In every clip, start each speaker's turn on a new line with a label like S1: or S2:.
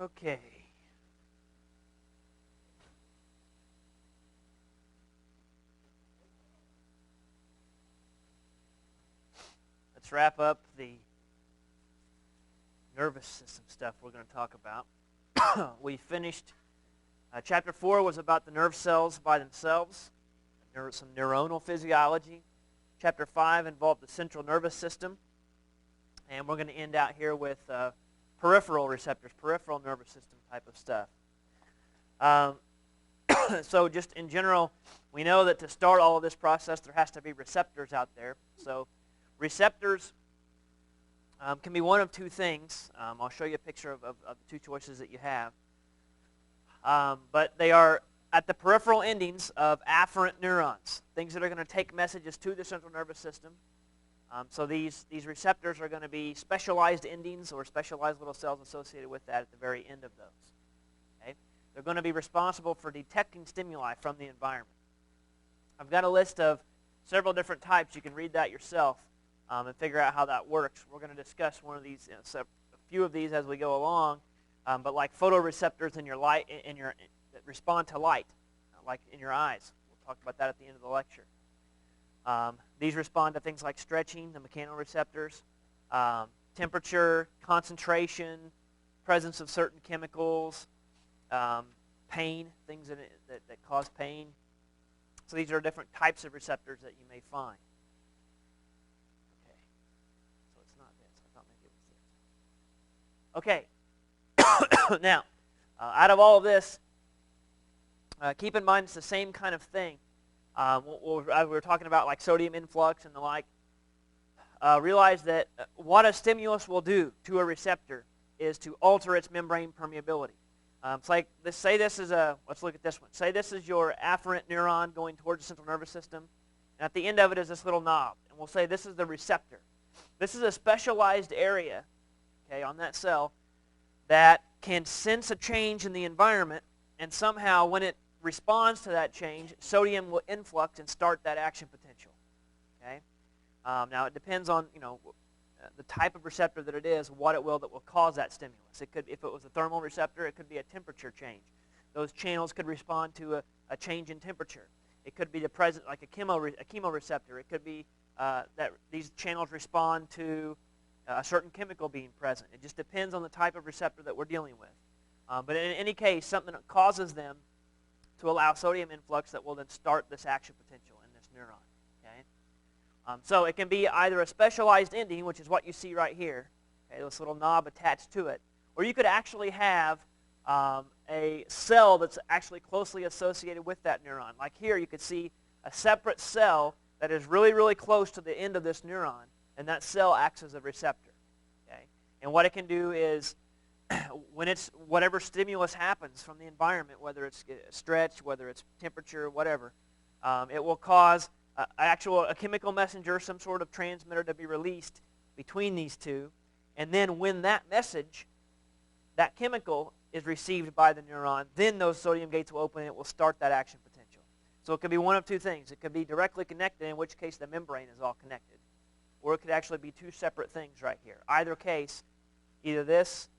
S1: Okay. Let's wrap up the nervous system stuff we're going to talk about. We finished, chapter 4 was about the nerve cells by themselves, some neuronal physiology. Chapter 5 involved the central nervous system. And we're going to end out here with peripheral receptors, peripheral nervous system type of stuff. So just in general, we know that to start all of this process, there has to be receptors out there. So receptors can be one of two things. I'll show you a picture of the two choices that you have. But they are at the peripheral endings of afferent neurons, things that are going to take messages to the central nervous system. So these receptors are going to be specialized endings or specialized little cells associated with that at the very end of those. Okay? They're going to be responsible for detecting stimuli from the environment. I've got a list of several different types. You can read that yourself and figure out how that works. We're going to discuss one of these, a few of these as we go along. But like photoreceptors in your light, that respond to light, like in your eyes. We'll talk about that at the end of the lecture. These respond to things like stretching, the mechanoreceptors, temperature, concentration, presence of certain chemicals, pain, things that cause pain. So these are different types of receptors that you may find. Okay, so it's not this. I thought maybe it was this. Okay, now, out of all of this, keep in mind it's the same kind of thing. We were talking about like sodium influx and the like. Realize that what a stimulus will do to a receptor is to alter its membrane permeability. It's like, say this is let's look at this one. Say this is your afferent neuron going towards the central nervous system, and at the end of it is this little knob. And we'll say this is the receptor. This is a specialized area, okay, on that cell that can sense a change in the environment, and somehow when it responds to that change, sodium will influx and start that action potential. Okay. Now it depends on the type of receptor that it is, what it will that will cause that stimulus. It could, if it was a thermal receptor, it could be a temperature change. Those channels could respond to a change in temperature. It could be the present like a chemoreceptor. It could be that these channels respond to a certain chemical being present. It just depends on the type of receptor that we're dealing with. But in any case, something that causes them to allow sodium influx that will then start this action potential in this neuron. Okay? So it can be either a specialized ending, which is what you see right here, okay, this little knob attached to it, or you could actually have a cell that's actually closely associated with that neuron. Like here, you could see a separate cell that is really, really close to the end of this neuron, and that cell acts as a receptor. Okay? And what it can do is, when it's whatever stimulus happens from the environment, whether it's stretch, whether it's temperature, whatever, it will cause a chemical messenger, some sort of transmitter to be released between these two, and then when that message, that chemical, is received by the neuron, then those sodium gates will open and it will start that action potential. So it could be one of two things. It could be directly connected, in which case the membrane is all connected, or it could actually be two separate things right here. Either case, either this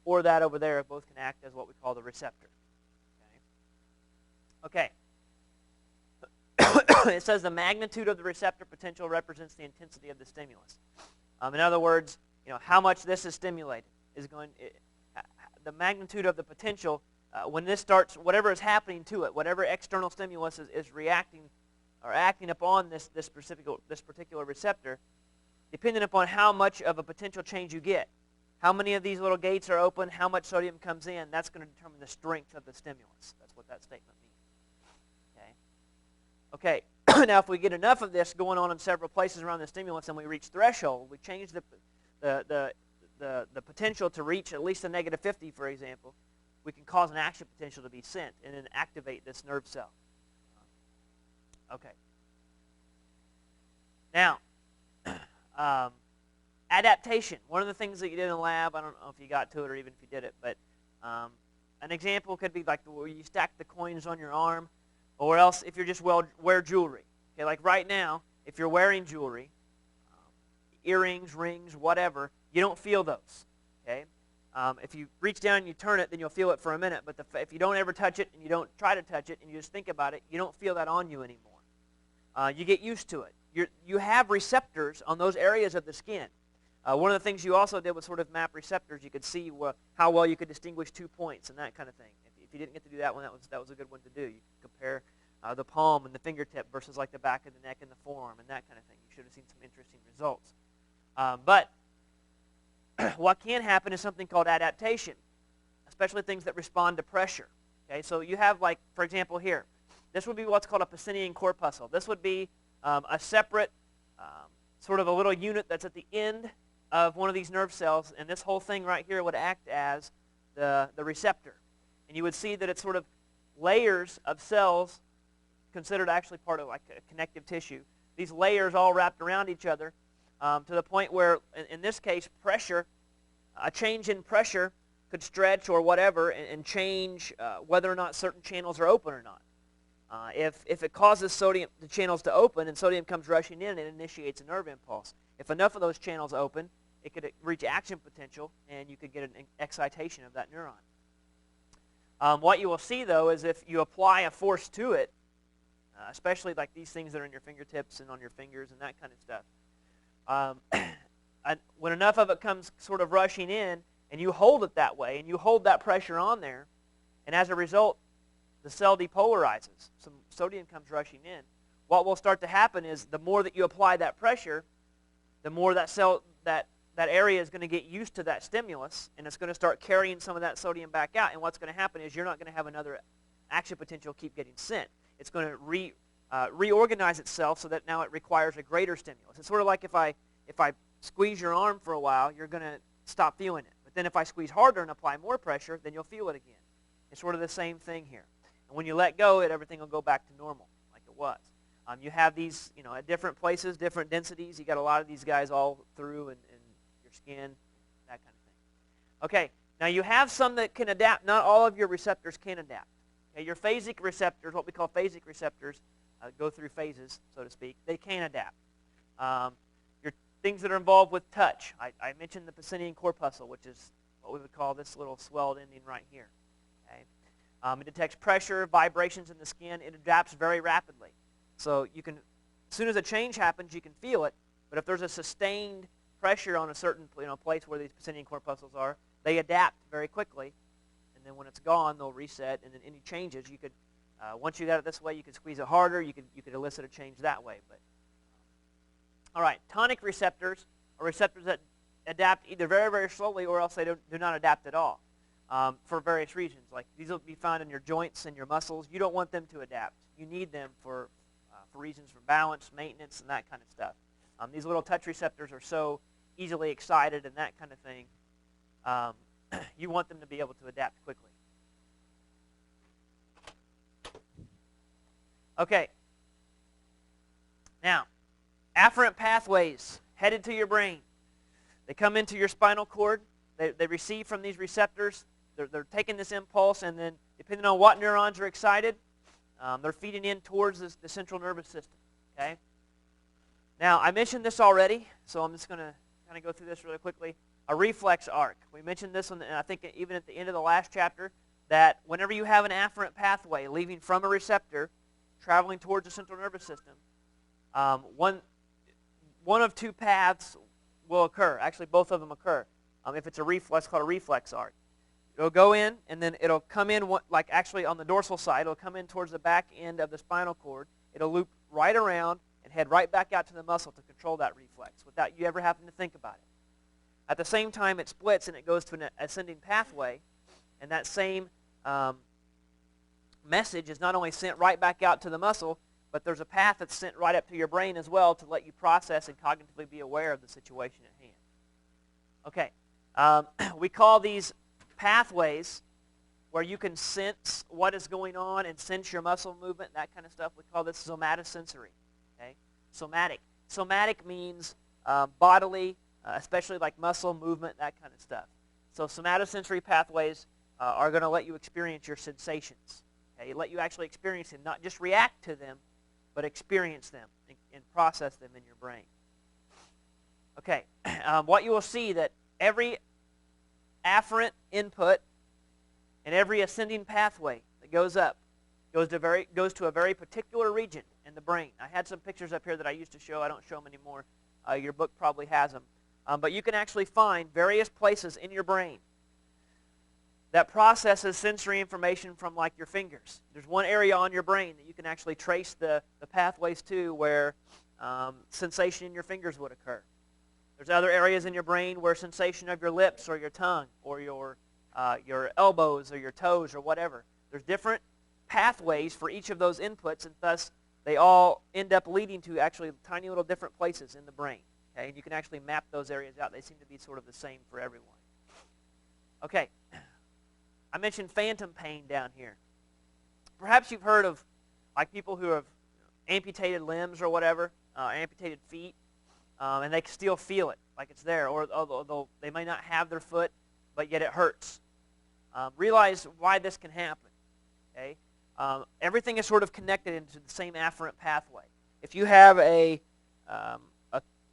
S1: or that over there, both can act as what we call the receptor. Okay. It says the magnitude of the receptor potential represents the intensity of the stimulus. In other words, how much this is stimulated is the magnitude of the potential when this starts, whatever is happening to it, whatever external stimulus is reacting or acting upon this particular receptor, depending upon how much of a potential change you get. How many of these little gates are open, how much sodium comes in, that's going to determine the strength of the stimulus. That's what that statement means. Okay. Now, if we get enough of this going on in several places around the stimulus and we reach threshold, we change the potential to reach at least a negative 50, for example, we can cause an action potential to be sent and then activate this nerve cell. Okay. Now, adaptation. One of the things that you did in the lab, I don't know if you got to it or even if you did it, but an example could be like where you stack the coins on your arm, or else if you're just wear jewelry. Okay, like right now, if you're wearing jewelry, earrings, rings, whatever, you don't feel those. Okay, If you reach down and you turn it, then you'll feel it for a minute. But if you don't ever touch it and you don't try to touch it and you just think about it, you don't feel that on you anymore. You get used to it. You have receptors on those areas of the skin. One of the things you also did was sort of map receptors. You could see how well you could distinguish 2 points and that kind of thing. If you didn't get to do that one, that was a good one to do. You could compare the palm and the fingertip versus like the back of the neck and the forearm and that kind of thing. You should have seen some interesting results. But what can happen is something called adaptation, especially things that respond to pressure. Okay, so you have, like, for example, here. This would be what's called a Pacinian corpuscle. This would be a separate sort of a little unit that's at the end of one of these nerve cells, and this whole thing right here would act as the receptor. And you would see that it's sort of layers of cells considered actually part of like a connective tissue. These layers all wrapped around each other to the point where, in this case, pressure, a change in pressure could stretch or whatever and change whether or not certain channels are open or not. If it causes the channels to open and sodium comes rushing in, it initiates a nerve impulse. If enough of those channels open, it could reach action potential, and you could get an excitation of that neuron. What you will see, though, is if you apply a force to it, especially like these things that are in your fingertips and on your fingers and that kind of stuff, when enough of it comes sort of rushing in, and you hold it that way, and you hold that pressure on there, and as a result, the cell depolarizes. Some sodium comes rushing in. What will start to happen is the more that you apply that pressure, the more that area is going to get used to that stimulus, and it's going to start carrying some of that sodium back out. And what's going to happen is you're not going to have another action potential keep getting sent. It's going to reorganize itself so that now it requires a greater stimulus. It's sort of like if I squeeze your arm for a while, you're going to stop feeling it. But then if I squeeze harder and apply more pressure, then you'll feel it again. It's sort of the same thing here. And when you let go, everything will go back to normal like it was. You have these, at different places, different densities. You got a lot of these guys all through in your skin, that kind of thing. Okay, now you have some that can adapt. Not all of your receptors can adapt. Okay, your phasic receptors, what we call phasic receptors, go through phases, so to speak. They can adapt. Your things that are involved with touch. I mentioned the Pacinian corpuscle, which is what we would call this little swelled ending right here. Okay. It detects pressure, vibrations in the skin. It adapts very rapidly. So you can, as soon as a change happens, you can feel it. But if there's a sustained pressure on a certain place where these Pacinian corpuscles are, they adapt very quickly. And then when it's gone, they'll reset. And then any changes, you could, once you got it this way, you could squeeze it harder. You could elicit a change that way. But all right, tonic receptors are receptors that adapt either very, very slowly or else they do not adapt at all. For various reasons. Like these will be found in your joints and your muscles. You don't want them to adapt. You need them for reasons for balance, maintenance, and that kind of stuff. These little touch receptors are so easily excited and that kind of thing. You want them to be able to adapt quickly. Okay. Now, afferent pathways headed to your brain. They come into your spinal cord. They receive from these receptors. They're taking this impulse, and then depending on what neurons are excited, they're feeding in towards the central nervous system. Okay. Now, I mentioned this already, so I'm just going to kind of go through this really quickly. A reflex arc. We mentioned this one, and I think even at the end of the last chapter, that whenever you have an afferent pathway leaving from a receptor, traveling towards the central nervous system, one of two paths will occur. Actually, both of them occur. If it's a reflex, called a reflex arc. It'll go in, and then it'll come in, like actually on the dorsal side, it'll come in towards the back end of the spinal cord. It'll loop right around and head right back out to the muscle to control that reflex without you ever having to think about it. At the same time, it splits and it goes to an ascending pathway, and that same message is not only sent right back out to the muscle, but there's a path that's sent right up to your brain as well to let you process and cognitively be aware of the situation at hand. Okay, we call these pathways where you can sense what is going on and sense your muscle movement, that kind of stuff. We call this somatosensory. Okay, somatic. Somatic means bodily, especially like muscle movement, that kind of stuff. So somatosensory pathways are going to let you experience your sensations. Okay, let you actually experience them, not just react to them, but experience them and process them in your brain. Okay, what you will see that every afferent input, and every ascending pathway that goes up goes to a very particular region in the brain. I had some pictures up here that I used to show. I don't show them anymore. Your book probably has them. But you can actually find various places in your brain that processes sensory information from, like, your fingers. There's one area on your brain that you can actually trace the pathways to where sensation in your fingers would occur. There's other areas in your brain where sensation of your lips or your tongue or your elbows or your toes or whatever. There's different pathways for each of those inputs, and thus they all end up leading to actually tiny little different places in the brain. Okay? And you can actually map those areas out. They seem to be sort of the same for everyone. Okay. I mentioned phantom pain down here. Perhaps you've heard of, like, people who have amputated limbs or whatever, amputated feet, and they can still feel it, like it's there, or although they may not have their foot, but yet it hurts. Realize why this can happen. Okay, everything is sort of connected into the same afferent pathway. If you have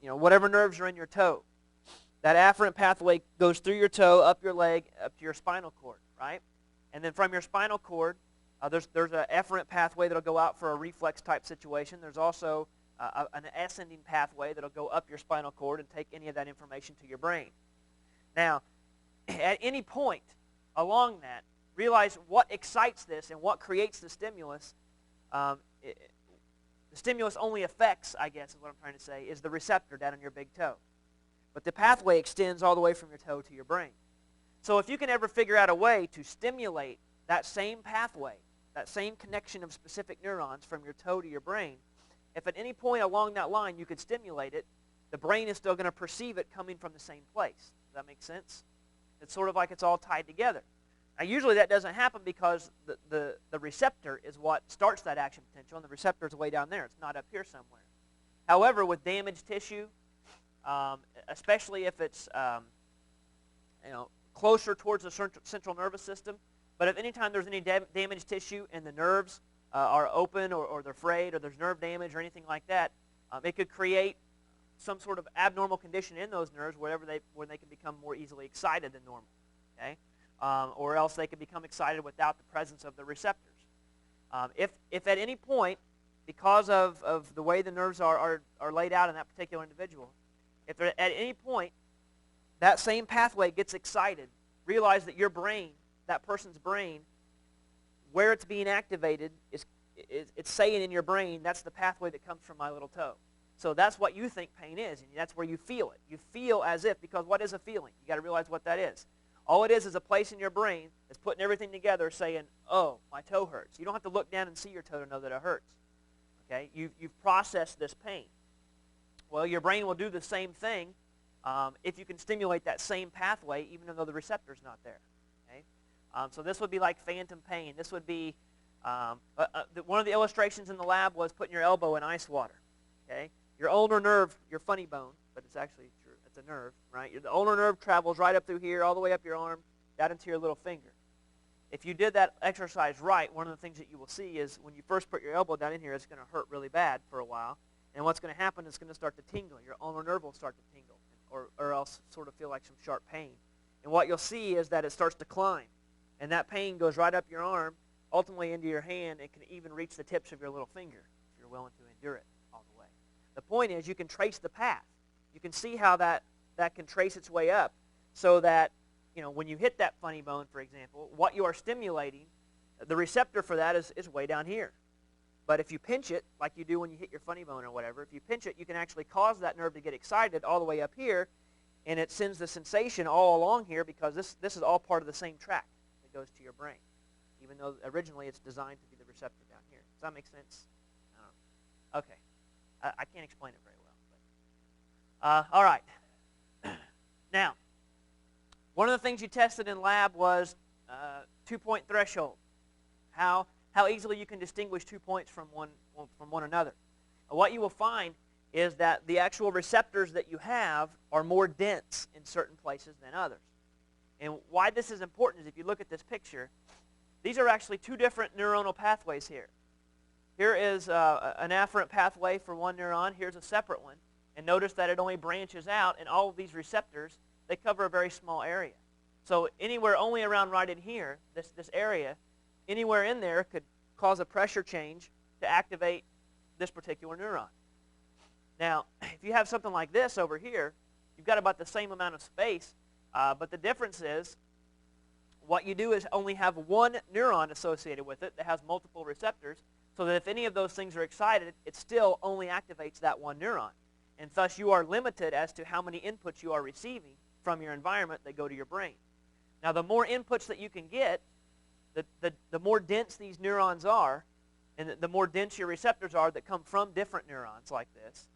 S1: whatever nerves are in your toe, that afferent pathway goes through your toe, up your leg, up to your spinal cord, right? And then from your spinal cord, there's an efferent pathway that'll go out for a reflex type situation. There's also an ascending pathway that'll go up your spinal cord and take any of that information to your brain. Now, at any point along that, realize what excites this and what creates the stimulus. The stimulus only affects, I guess is what I'm trying to say, is the receptor down in your big toe. But the pathway extends all the way from your toe to your brain. So if you can ever figure out a way to stimulate that same pathway, that same connection of specific neurons from your toe to your brain, if at any point along that line you could stimulate it, the brain is still going to perceive it coming from the same place. Does that make sense? It's sort of like it's all tied together. Now, usually that doesn't happen because the receptor is what starts that action potential, and the receptor is way down there. It's not up here somewhere. However, with damaged tissue, especially if it's closer towards the central nervous system, but if any time there's any damaged tissue and the nerves are open or they're frayed or there's nerve damage or anything like that, it could create some sort of abnormal condition in those nerves where they can become more easily excited than normal. Okay? Or else they can become excited without the presence of the receptors. If at any point, because of the way the nerves are laid out in that particular individual, if at any point that same pathway gets excited, realize that your brain, that person's brain, where it's being activated, it's saying in your brain, that's the pathway that comes from my little toe. So that's what you think pain is, and that's where you feel it. You feel as if, because what is a feeling? You got to realize what that is. All it is a place in your brain that's putting everything together saying, oh, my toe hurts. You don't have to look down and see your toe to know that it hurts. Okay? You've processed this pain. Well, your brain will do the same thing if you can stimulate that same pathway even though the receptor's not there. Okay? So this would be like phantom pain. This would be, one of the illustrations in the lab was putting your elbow in ice water. Okay? Your ulnar nerve, your funny bone, but it's actually true. It's a nerve, right? The ulnar nerve travels right up through here, all the way up your arm, down into your little finger. If you did that exercise right, one of the things that you will see is when you first put your elbow down in here, it's going to hurt really bad for a while. And what's going to happen is it's going to start to tingle. Your ulnar nerve will start to tingle, or else sort of feel like some sharp pain. And what you'll see is that it starts to climb. And that pain goes right up your arm, ultimately into your hand, and can even reach the tips of your little finger if you're willing to endure it all the way. The point is you can trace the path. You can see how that can trace its way up so that, when you hit that funny bone, for example, what you are stimulating, the receptor for that is way down here. But if you pinch it, like you do when you hit your funny bone or whatever, if you pinch it, you can actually cause that nerve to get excited all the way up here, and it sends the sensation all along here because this is all part of the same track that goes to your brain, even though originally it's designed to be the receptor down here. Does that make sense? Okay. I can't explain it very well. But, all right. Now, one of the things you tested in lab was 2-point threshold. How easily you can distinguish 2 points from one another. What you will find is that the actual receptors that you have are more dense in certain places than others. And why this is important is if you look at this picture, these are actually two different neuronal pathways here. Here is an afferent pathway for one neuron. Here's a separate one. And notice that it only branches out, and all of these receptors, they cover a very small area. So anywhere only around right in here, this area, anywhere in there could cause a pressure change to activate this particular neuron. Now, if you have something like this over here, you've got about the same amount of space, but the difference is what you do is only have one neuron associated with it that has multiple receptors, so that if any of those things are excited, it still only activates that one neuron. And thus you are limited as to how many inputs you are receiving from your environment that go to your brain. Now, the more inputs that you can get, the more dense these neurons are, and the more dense your receptors are that come from different neurons like this,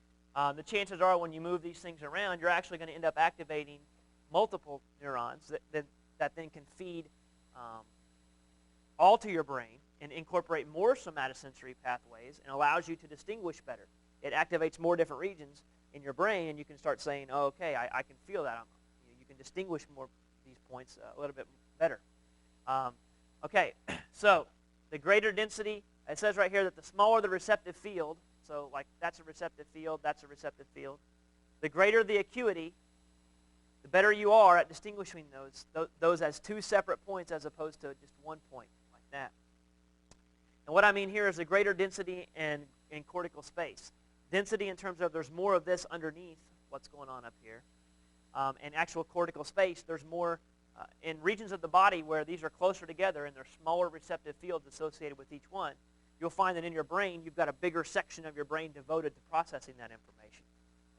S1: the chances are when you move these things around, you're actually going to end up activating multiple neurons that then can feed all to your brain and incorporate more somatosensory pathways and allows you to distinguish better. It activates more different regions in your brain, and you can start saying, oh, okay, I can feel that. You can distinguish more these points a little bit better. Okay, so the greater density, it says right here that the smaller the receptive field, so like that's a receptive field, that's a receptive field. The greater the acuity, the better you are at distinguishing those as two separate points as opposed to just one point like that. And what I mean here is the greater density in cortical space. Density in terms of there's more of this underneath what's going on up here. And actual cortical space, there's more in regions of the body where these are closer together and there's smaller receptive fields associated with each one. You'll find that in your brain, you've got a bigger section of your brain devoted to processing that information.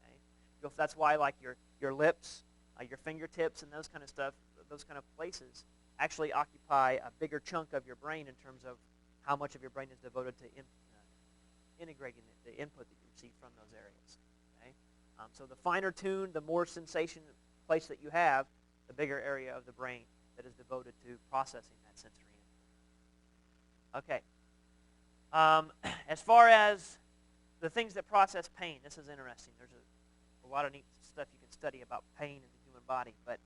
S1: Okay? That's why like your lips, your fingertips, and those kind of stuff, those kind of places actually occupy a bigger chunk of your brain in terms of how much of your brain is devoted to integrating the input that you receive from those areas. Okay? So the finer tuned, the more sensation place that you have, the bigger area of the brain that is devoted to processing that sensory input. Okay. As far as the things that process pain, this is interesting. There's a lot of neat stuff you can study about pain in the human body, but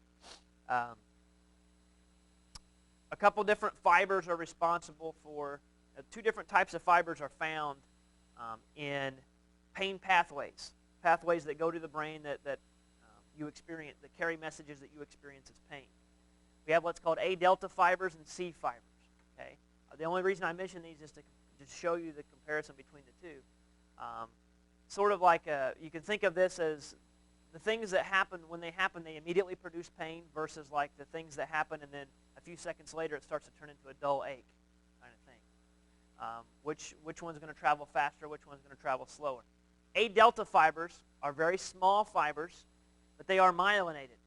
S1: a couple different fibers are responsible for, two different types of fibers are found in pain pathways that go to the brain that you experience, that carry messages that you experience as pain. We have what's called A delta fibers and C fibers. Okay, the only reason I mention these is to just show you the comparison between the two. Sort of like you can think of this as the things that happen, when they happen, they immediately produce pain versus like the things that happen and then a few seconds later it starts to turn into a dull ache kind of thing. Which one's going to travel faster, which one's going to travel slower. A delta fibers are very small fibers, but they are myelinated.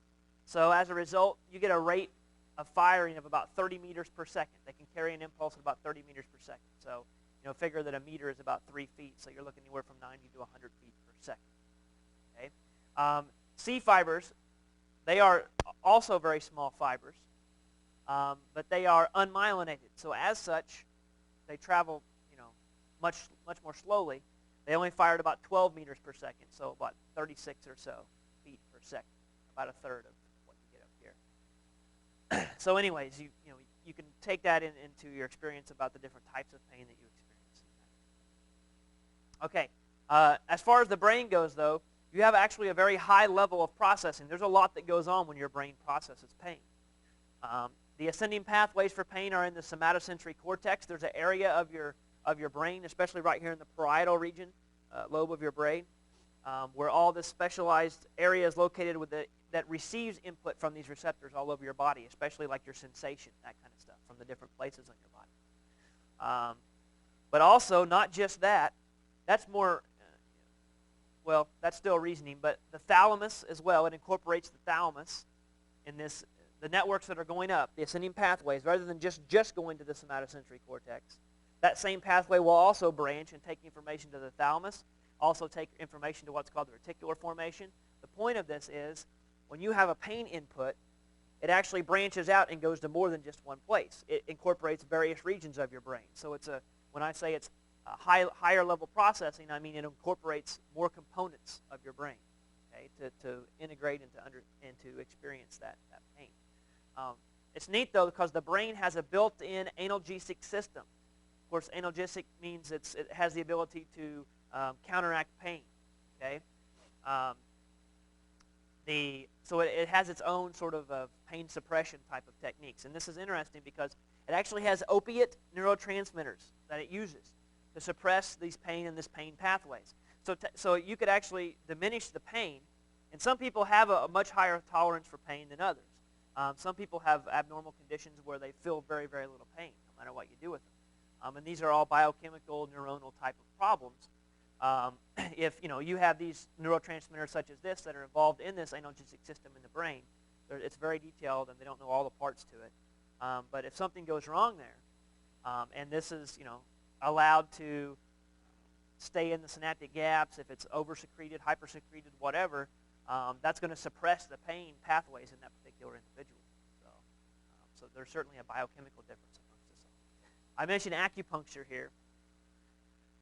S1: So as a result, you get a rate of firing of about 30 meters per second. They can carry an impulse at about 30 meters per second. So figure that a meter is about 3 feet, so you're looking anywhere from 90 to 100 feet per second. Okay? C fibers, they are also very small fibers, but they are unmyelinated. So as such, they travel much more slowly. They only fire at about 12 meters per second, so about 36 or so feet per second, about a third of what you get up here. So anyways, you can take that into your experience about the different types of pain that you experience. Okay, as far as the brain goes, though, you have actually a very high level of processing. There's a lot that goes on when your brain processes pain. The ascending pathways for pain are in the somatosensory cortex. There's an area of your brain, especially right here in the parietal region, lobe of your brain, where all this specialized area is located that receives input from these receptors all over your body, especially like your sensation, that kind of stuff, from the different places on your body. But also, not just that, that's more, well, that's still reasoning, but the thalamus as well, it incorporates the thalamus in this, the networks that are going up, the ascending pathways, rather than just going to the somatosensory cortex. That same pathway will also branch and take information to the thalamus, also take information to what's called the reticular formation. The point of this is, when you have a pain input, it actually branches out and goes to more than just one place. It incorporates various regions of your brain. So when I say it's higher level processing, I mean it incorporates more components of your brain, okay, to integrate and to experience that pain. It's neat, though, because the brain has a built-in analgesic system. Of course, analgesic means it has the ability to counteract pain. Okay, So it has its own sort of pain suppression type of techniques. And this is interesting because it actually has opiate neurotransmitters that it uses to suppress these pain and this pain pathways. So you could actually diminish the pain. And some people have a much higher tolerance for pain than others. Some people have abnormal conditions where they feel very, very little pain, no matter what you do with them. And these are all biochemical, neuronal type of problems. If you have these neurotransmitters such as this that are involved in this analgesic system in the brain, it's very detailed and they don't know all the parts to it. But if something goes wrong there, and this is allowed to stay in the synaptic gaps, if it's over-secreted, hyper-secreted, whatever, that's going to suppress the pain pathways in that particular individual. So there's certainly a biochemical difference amongst us all. I mentioned acupuncture here.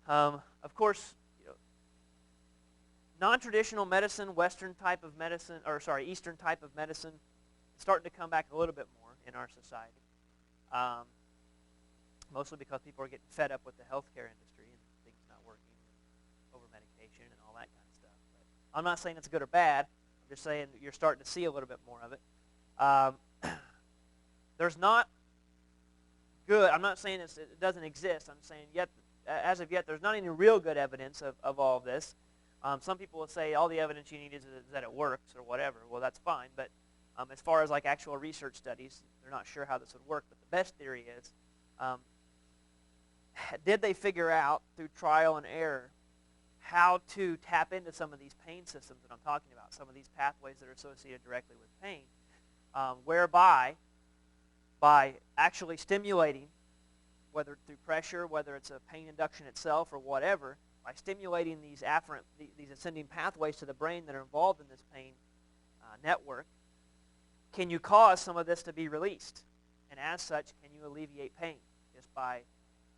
S1: Of course, non-traditional medicine, Western type of medicine, Eastern type of medicine, is starting to come back a little bit more in our society. Mostly because people are getting fed up with the healthcare industry and things not working, and over-medication and all that kind of stuff. But I'm not saying it's good or bad. I'm just saying you're starting to see a little bit more of it. There's not good. I'm not saying it doesn't exist. I'm saying as of yet, there's not any real good evidence of all of this. Some people will say all the evidence you need is that it works or whatever. Well, that's fine. But as far as like actual research studies, they're not sure how this would work. But the best theory is, did they figure out through trial and error how to tap into some of these pain systems that I'm talking about, some of these pathways that are associated directly with pain, whereby by actually stimulating, whether through pressure, whether it's a pain induction itself or whatever, by stimulating these afferent, these ascending pathways to the brain that are involved in this pain network, can you cause some of this to be released? And as such, can you alleviate pain just by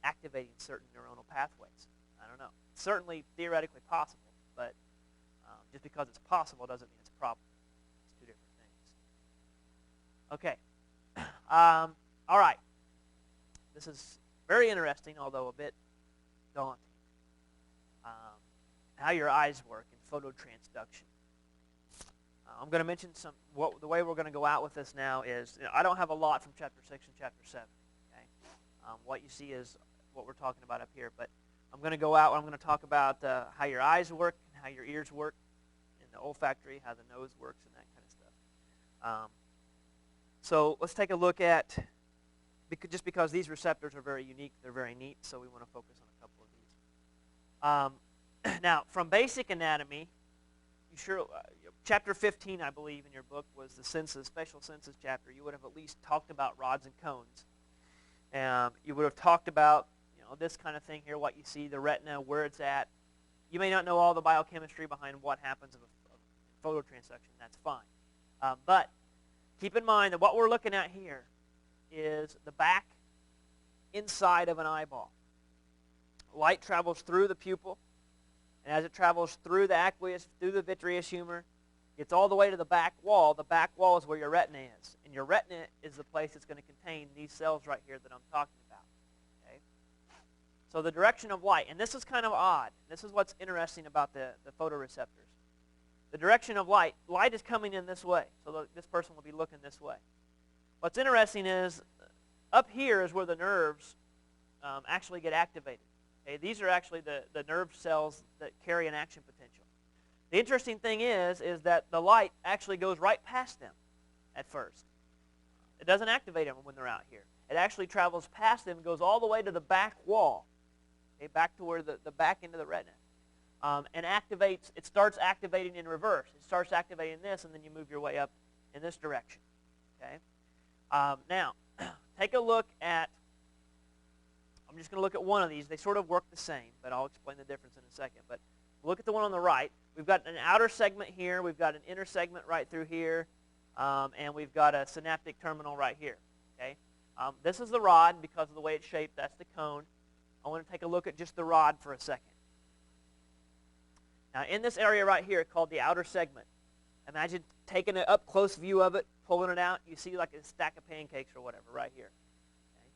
S1: activating certain neuronal pathways? I don't know. It's certainly theoretically possible, but just because it's possible doesn't mean it's probable. It's two different things. Okay. All right. This is very interesting, although a bit daunting. How your eyes work in phototransduction. I'm going to mention the way we're going to go out with this now is, I don't have a lot from Chapter 6 and Chapter 7. Okay? What you see is what we're talking about up here. But I'm going to go out and I'm going to talk about how your eyes work and how your ears work, and the olfactory, how the nose works, and that kind of stuff. So let's take a look at, just because these receptors are very unique, they're very neat, so we want to focus on a couple of these. Now, from basic anatomy, Chapter 15, I believe, in your book was the senses, special senses chapter. You would have at least talked about rods and cones. You would have talked about this kind of thing here, what you see, the retina, where it's at. You may not know all the biochemistry behind what happens of phototransduction. That's fine. But keep in mind that what we're looking at here is the back inside of an eyeball. Light travels through the pupil, and as it travels through the aqueous, through the vitreous humor, gets all the way to the back wall. The back wall is where your retina is, and your retina is the place that's going to contain these cells right here that I'm talking about. Okay? So the direction of light, and this is kind of odd. This is what's interesting about the photoreceptors. The direction of light is coming in this way, so this person will be looking this way. What's interesting is, up here is where the nerves actually get activated. Okay? These are actually the nerve cells that carry an action potential. The interesting thing is that the light actually goes right past them at first. It doesn't activate them when they're out here. It actually travels past them and goes all the way to the back wall, okay, back to where the back end of the retina, and activates. It starts activating in reverse. It starts activating this, and then you move your way up in this direction. Okay. Now, take a look at, I'm just going to look at one of these. They sort of work the same, but I'll explain the difference in a second. But look at the one on the right. We've got an outer segment here. We've got an inner segment right through here. And we've got a synaptic terminal right here. Okay? This is the rod because of the way it's shaped. That's the cone. I want to take a look at just the rod for a second. Now, in this area right here called the outer segment, imagine taking an up-close view of it, pulling it out. You see like a stack of pancakes or whatever right here. Okay?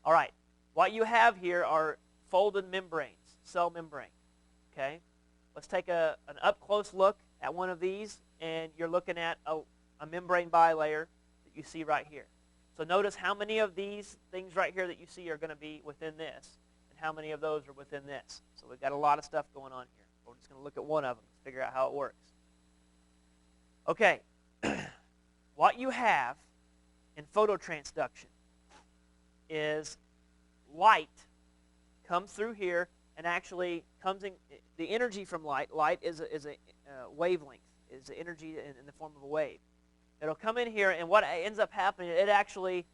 S1: All right. What you have here are folded membranes, cell membrane. Okay? Let's take an up-close look at one of these and you're looking at a membrane bilayer that you see right here. So notice how many of these things right here that you see are going to be within this, and how many of those are within this. So we've got a lot of stuff going on here. We're just going to look at one of them to figure out how it works. Okay, what you have in phototransduction is light comes through here and actually comes in. The energy from light is a wavelength, is the energy in the form of a wave. It'll come in here, and what ends up happening, it actually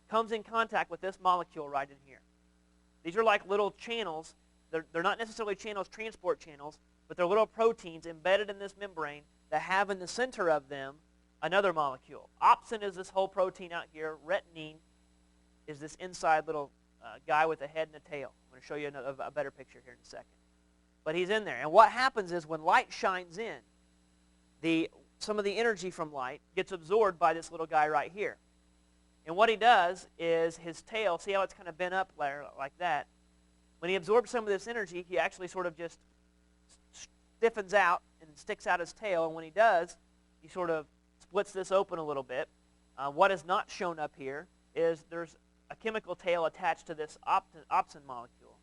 S1: comes in contact with this molecule right in here. These are like little channels. They're not necessarily channels, transport channels, but they're little proteins embedded in this membrane that have in the center of them another molecule. Opsin is this whole protein out here. Retinine is this inside little guy with a head and a tail. I'm going to show you a better picture here in a second. But he's in there. And what happens is when light shines in, some of the energy from light gets absorbed by this little guy right here. And what he does is his tail, see how it's kind of bent up like that? When he absorbs some of this energy, he actually sort of just stiffens out and sticks out his tail. And when he does, he sort of splits this open a little bit. What is not shown up here is there's a chemical tail attached to this opsin molecule.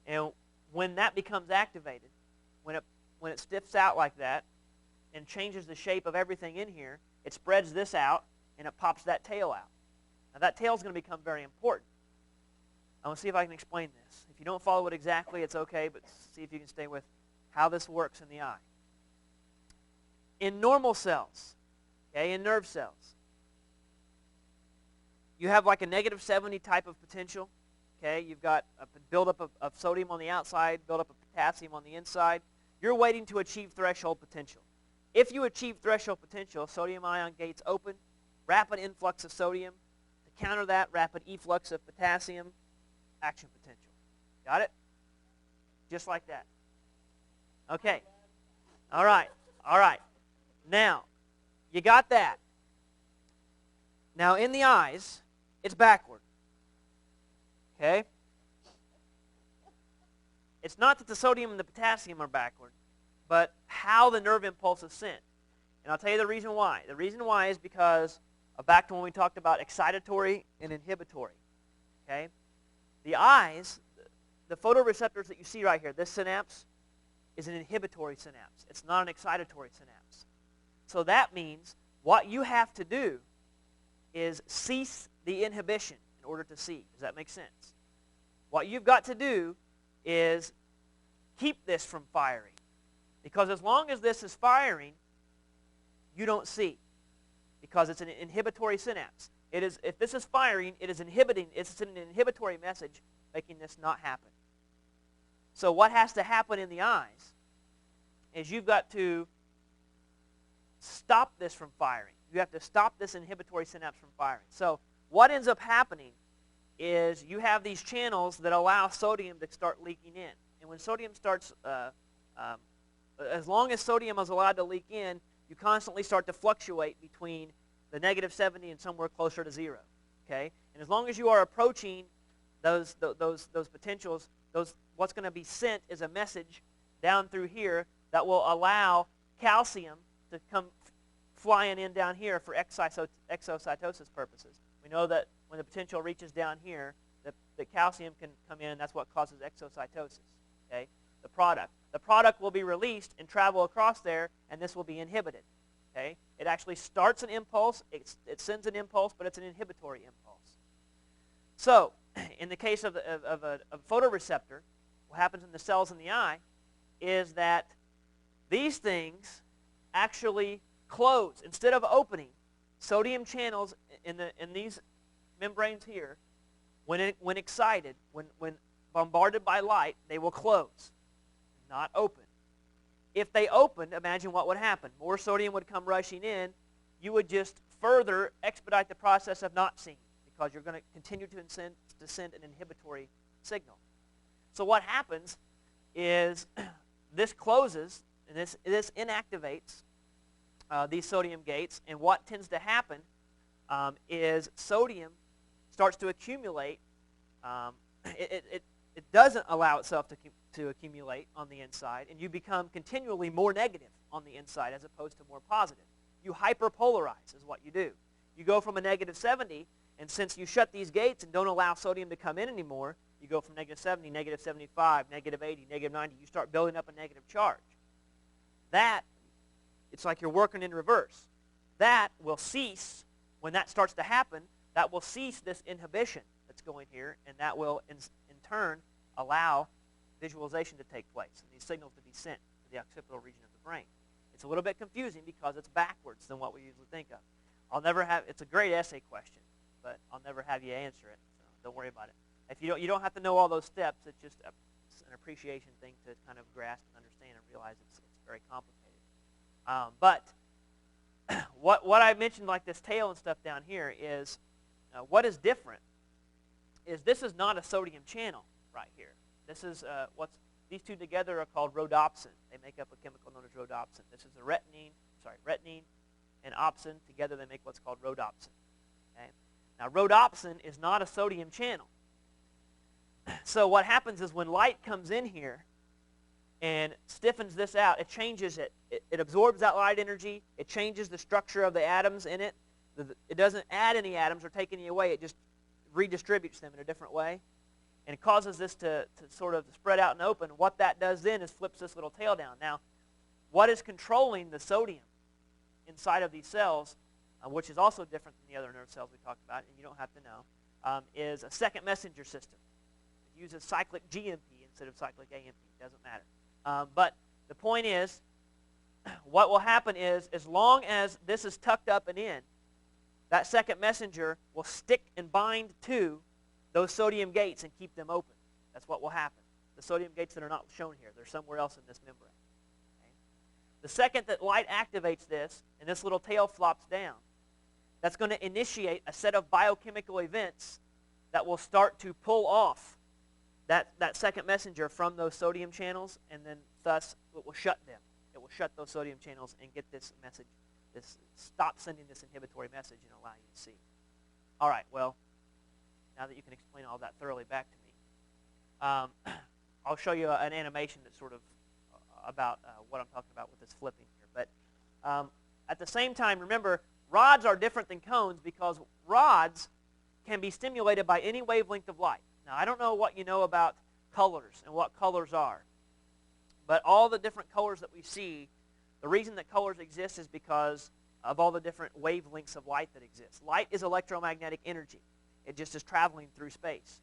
S1: And when that becomes activated, when it stiffs out like that and changes the shape of everything in here, it spreads this out and it pops that tail out. Now that tail is going to become very important. I want to see if I can explain this. If you don't follow it exactly, it's okay, but see if you can stay with how this works in the eye. In normal cells, okay, in nerve cells, you have like a negative 70 type of potential. Okay, you've got a buildup of sodium on the outside, buildup of potassium on the inside. You're waiting to achieve threshold potential. If you achieve threshold potential, sodium ion gates open, rapid influx of sodium. To counter that, rapid efflux of potassium, action potential. Got it? Just like that. Okay. All right. All right. Now, you got that. Now, in the eyes, it's backward. Okay? It's not that the sodium and the potassium are backward, but how the nerve impulse is sent. And I'll tell you the reason why. The reason why is because back to when we talked about excitatory and inhibitory. Okay? The eyes, the photoreceptors that you see right here, this synapse is an inhibitory synapse. It's not an excitatory synapse. So that means what you have to do is cease the inhibition in order to see. Does that make sense? What you've got to do is keep this from firing. Because as long as this is firing, you don't see. Because it's an inhibitory synapse. If this is firing, it is inhibiting. It's an inhibitory message making this not happen. So what has to happen in the eyes is you've got to stop this from firing. You have to stop this inhibitory synapse from firing. So what ends up happening is you have these channels that allow sodium to start leaking in. And when sodium starts, as long as sodium is allowed to leak in, you constantly start to fluctuate between the negative 70 and somewhere closer to 0. Okay? And as long as you are approaching those potentials, what's going to be sent is a message down through here that will allow calcium to come flying in down here for exocytosis purposes. We know that when the potential reaches down here, the calcium can come in. That's what causes exocytosis. Okay? The product will be released and travel across there, and this will be inhibited. Okay? It actually starts an impulse. It sends an impulse, but it's an inhibitory impulse. So, in the case of a photoreceptor, what happens in the cells in the eye is that these things actually close. Instead of opening, sodium channels in these membranes here, when excited, when bombarded by light, they will close, not open. If they opened, imagine what would happen. More sodium would come rushing in. You would just further expedite the process of not seeing, because you're going to continue to send an inhibitory signal. So what happens is this closes, and this inactivates these sodium gates, and what tends to happen is sodium starts to accumulate. it doesn't allow itself to accumulate on the inside, and you become continually more negative on the inside as opposed to more positive. You hyperpolarize is what you do. You go from a negative 70, and since you shut these gates and don't allow sodium to come in anymore, you go from negative 70, negative 75, negative 80, negative 90. You start building up a negative charge. That, it's like you're working in reverse. That will cease when that starts to happen. That will cease this inhibition that's going here, and that will, in turn, allow visualization to take place and these signals to be sent to the occipital region of the brain. It's a little bit confusing because it's backwards than what we usually think of. It's a great essay question, but I'll never have you answer it, so don't worry about it. If you don't have to know all those steps. It's just an appreciation thing to kind of grasp and understand and realize it's very complicated. But what I mentioned, like this tail and stuff down here, is what is different is this is not a sodium channel right here. This is these two together are called rhodopsin. They make up a chemical known as rhodopsin. This is a retinine and opsin. Together they make what's called rhodopsin. Okay? Now rhodopsin is not a sodium channel. So what happens is when light comes in here and stiffens this out, it changes it. It absorbs that light energy. It changes the structure of the atoms in it. It doesn't add any atoms or take any away. It just redistributes them in a different way. And it causes this to sort of spread out and open. What that does then is flips this little tail down. Now, what is controlling the sodium inside of these cells, which is also different than the other nerve cells we talked about, and you don't have to know, is a second messenger system. It uses cyclic GMP instead of cyclic AMP. It doesn't matter. But the point is, what will happen is, as long as this is tucked up and in, that second messenger will stick and bind to those sodium gates and keep them open. That's what will happen. The sodium gates that are not shown here, they're somewhere else in this membrane. Okay? The second that light activates this, and this little tail flops down, that's going to initiate a set of biochemical events that will start to pull off that second messenger from those sodium channels, and then thus it will shut them. It will shut those sodium channels and get this message, stop sending this inhibitory message and allow you to see. All right, well, now that you can explain all that thoroughly back to me, I'll show you an animation that's sort of about what I'm talking about with this flipping here. But at the same time, remember, rods are different than cones because rods can be stimulated by any wavelength of light. Now, I don't know what you know about colors and what colors are, but all the different colors that we see, the reason that colors exist is because of all the different wavelengths of light that exist. Light is electromagnetic energy. It just is traveling through space.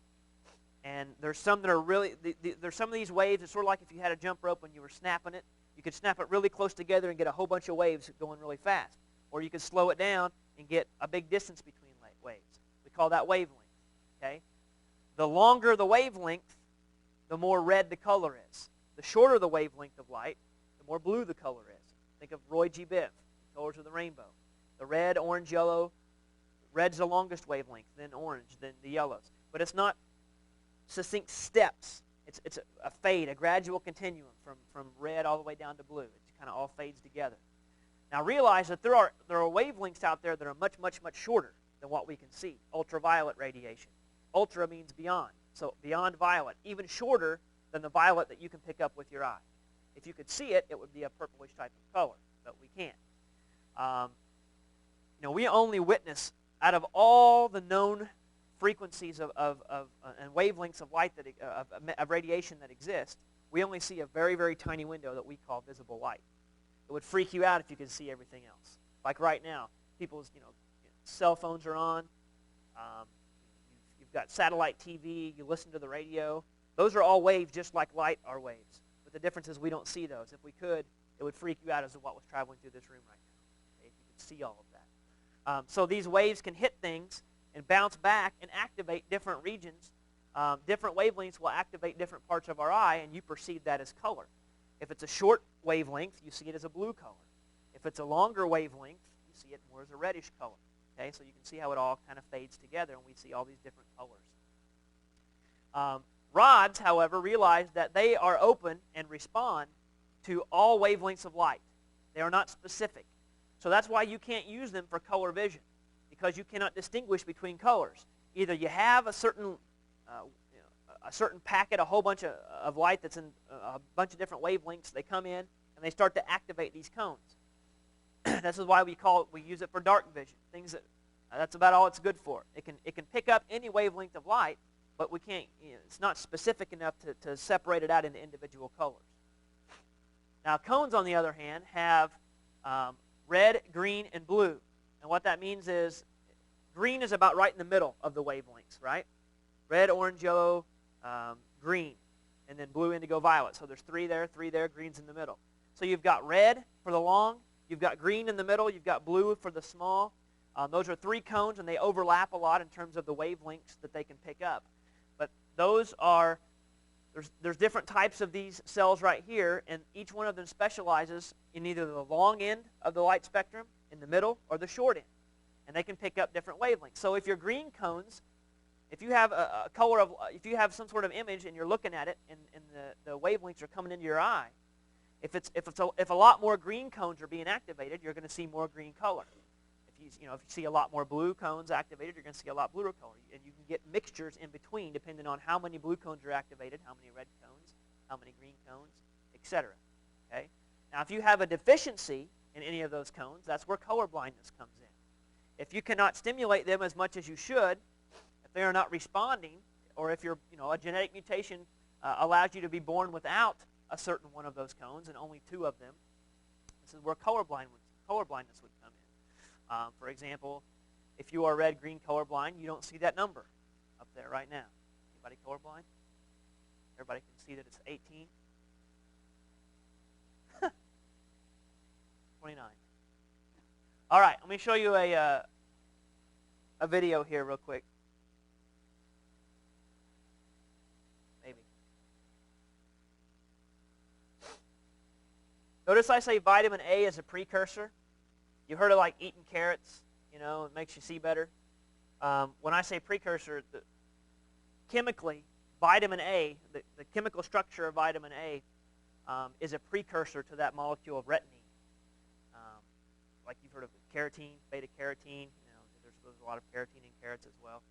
S1: And there's some that are really, there's some of these waves, it's sort of like if you had a jump rope and you were snapping it. You could snap it really close together and get a whole bunch of waves going really fast. Or you could slow it down and get a big distance between waves. We call that wavelength. Okay? The longer the wavelength, the more red the color is. The shorter the wavelength of light, the more blue the color is. Think of Roy G. Biv, colors of the rainbow. The red, orange, yellow. Red's the longest wavelength, then orange, then the yellows. But it's not succinct steps. It's a fade, a gradual continuum from red all the way down to blue. It kind of all fades together. Now realize that there are wavelengths out there that are much, much, much shorter than what we can see. Ultraviolet radiation. Ultra means beyond. So beyond violet. Even shorter than the violet that you can pick up with your eye. If you could see it, it would be a purplish type of color, but we can't. We only witness, out of all the known frequencies and wavelengths of light of radiation that exist, we only see a very, very tiny window that we call visible light. It would freak you out if you could see everything else. Like right now, people's cell phones are on. You've got satellite TV. You listen to the radio. Those are all waves, just like light are waves. But the difference is we don't see those. If we could, it would freak you out as to what was traveling through this room right now. Okay, if you could see all of that. So these waves can hit things and bounce back and activate different regions. Different wavelengths will activate different parts of our eye, and you perceive that as color. If it's a short wavelength, you see it as a blue color. If it's a longer wavelength, you see it more as a reddish color. Okay, so you can see how it all kind of fades together, and we see all these different colors. Rods, however, realize that they are open and respond to all wavelengths of light. They are not specific. So that's why you can't use them for color vision, because you cannot distinguish between colors. Either you have a certain a certain packet, a whole bunch of light that's in a bunch of different wavelengths. They come in and they start to activate these cones. This is why we use it for dark vision. That's about all it's good for. It can pick up any wavelength of light, but we can't. It's not specific enough to separate it out into individual colors. Now, cones, on the other hand, have red, green, and blue. And what that means is green is about right in the middle of the wavelengths, right? Red, orange, yellow, green, and then blue, indigo, violet. So there's three there, green's in the middle. So you've got red for the long, you've got green in the middle, you've got blue for the small. Those are three cones, and they overlap a lot in terms of the wavelengths that they can pick up. But those are, there's different types of these cells right here, and each one of them specializes in either the long end of the light spectrum, in the middle, or the short end. And they can pick up different wavelengths. So if your green cones, if you have if you have some sort of image and you're looking at it, and the wavelengths are coming into your eye, if a lot more green cones are being activated, you're going to see more green color. If you see a lot more blue cones activated, you're going to see a lot bluer color. And you can get mixtures in between depending on how many blue cones are activated, how many red cones, how many green cones, etc. Okay? Now, if you have a deficiency in any of those cones, that's where color blindness comes in. If you cannot stimulate them as much as you should, if they are not responding, or if a genetic mutation allows you to be born without a certain one of those cones and only two of them, this is where color blindness would come in. For example, if you are red-green colorblind, you don't see that number up there right now. Anybody colorblind? Everybody can see that it's 18? 29. All right, let me show you a video here real quick. Maybe. Notice I say vitamin A is a precursor. You've heard of like eating carrots, it makes you see better. When I say precursor, chemically, vitamin A, the chemical structure of vitamin A is a precursor to that molecule of retinine. Like you've heard of carotene, beta-carotene. There's a lot of carotene in carrots as well.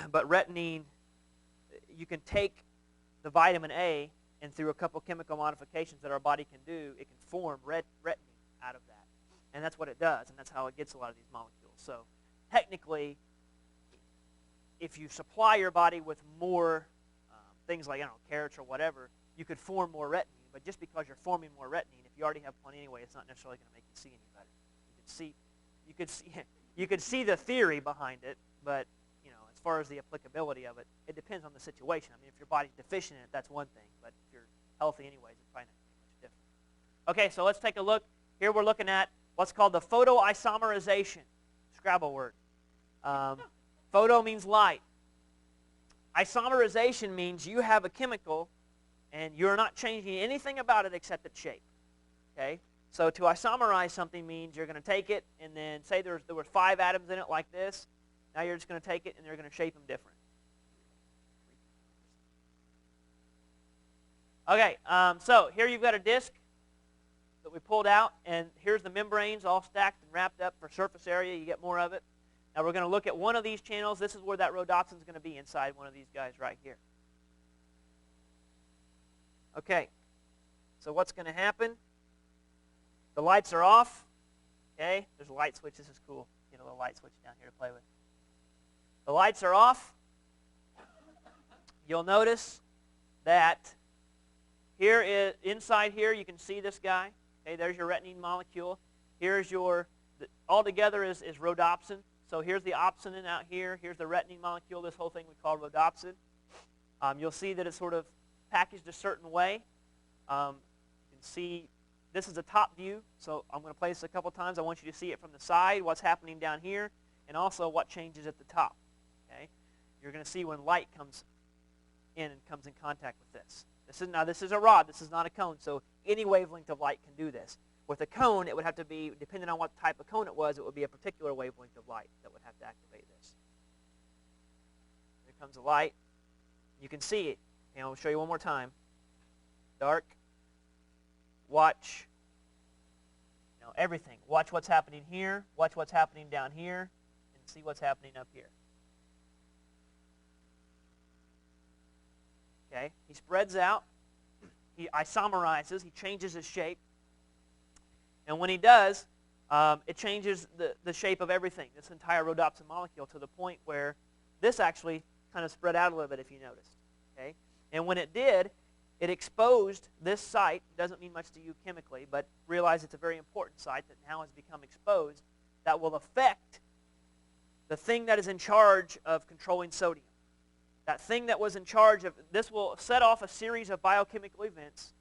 S1: But retinine, you can take the vitamin A, and through a couple chemical modifications that our body can do, it can form retinine out of that. And that's what it does, and that's how it gets a lot of these molecules. So technically, if you supply your body with more things like, carrots or whatever, you could form more retinine. But just because you're forming more retinine, if you already have plenty anyway, it's not necessarily going to make you see any better. You could see the theory behind it, but as far as the applicability of it, it depends on the situation. I mean, if your body's deficient in it, that's one thing. But if you're healthy anyways, it's probably not going to be much different. Okay, so let's take a look. Here we're looking at what's called the photoisomerization. Scrabble word. Photo means light. Isomerization means you have a chemical and you're not changing anything about it except its shape. Okay? So to isomerize something means you're going to take it and then say there were 5 atoms in it like this. Now you're just going to take it and you're going to shape them different. Okay, so here you've got a disc that we pulled out, and here's the membranes all stacked and wrapped up for surface area. You get more of it. Now we're going to look at one of these channels. This is where that rhodopsin is going to be, inside one of these guys right here. Okay, so what's going to happen? The lights are off. Okay, there's a light switch. This is cool. Get a little light switch down here to play with. The lights are off. You'll notice that inside here, you can see this guy. Okay, there's your retinine molecule. Here's all together is rhodopsin. So here's the opsinin out here. Here's the retinine molecule. This whole thing we call rhodopsin. You'll see that it's sort of packaged a certain way. You can see this is a top view. So I'm going to play this a couple times. I want you to see it from the side, what's happening down here, and also what changes at the top. Okay, you're going to see when light comes in and comes in contact with this. This is a rod. This is not a cone. So any wavelength of light can do this. With a cone, it would have to be, depending on what type of cone it would be a particular wavelength of light that would have to activate this. Here comes the light. You can see it. And I'll show you one more time. Dark. Watch. Everything. Watch what's happening here. Watch what's happening down here. And see what's happening up here. Okay? He spreads out. He isomerizes. He changes his shape. And when he does, it changes the shape of everything, this entire rhodopsin molecule, to the point where this actually kind of spread out a little bit, if you noticed. Okay? And when it did, it exposed this site. It doesn't mean much to you chemically, but realize it's a very important site that now has become exposed that will affect the thing that is in charge of controlling sodium. That thing that was in charge of, this will set off a series of biochemical events.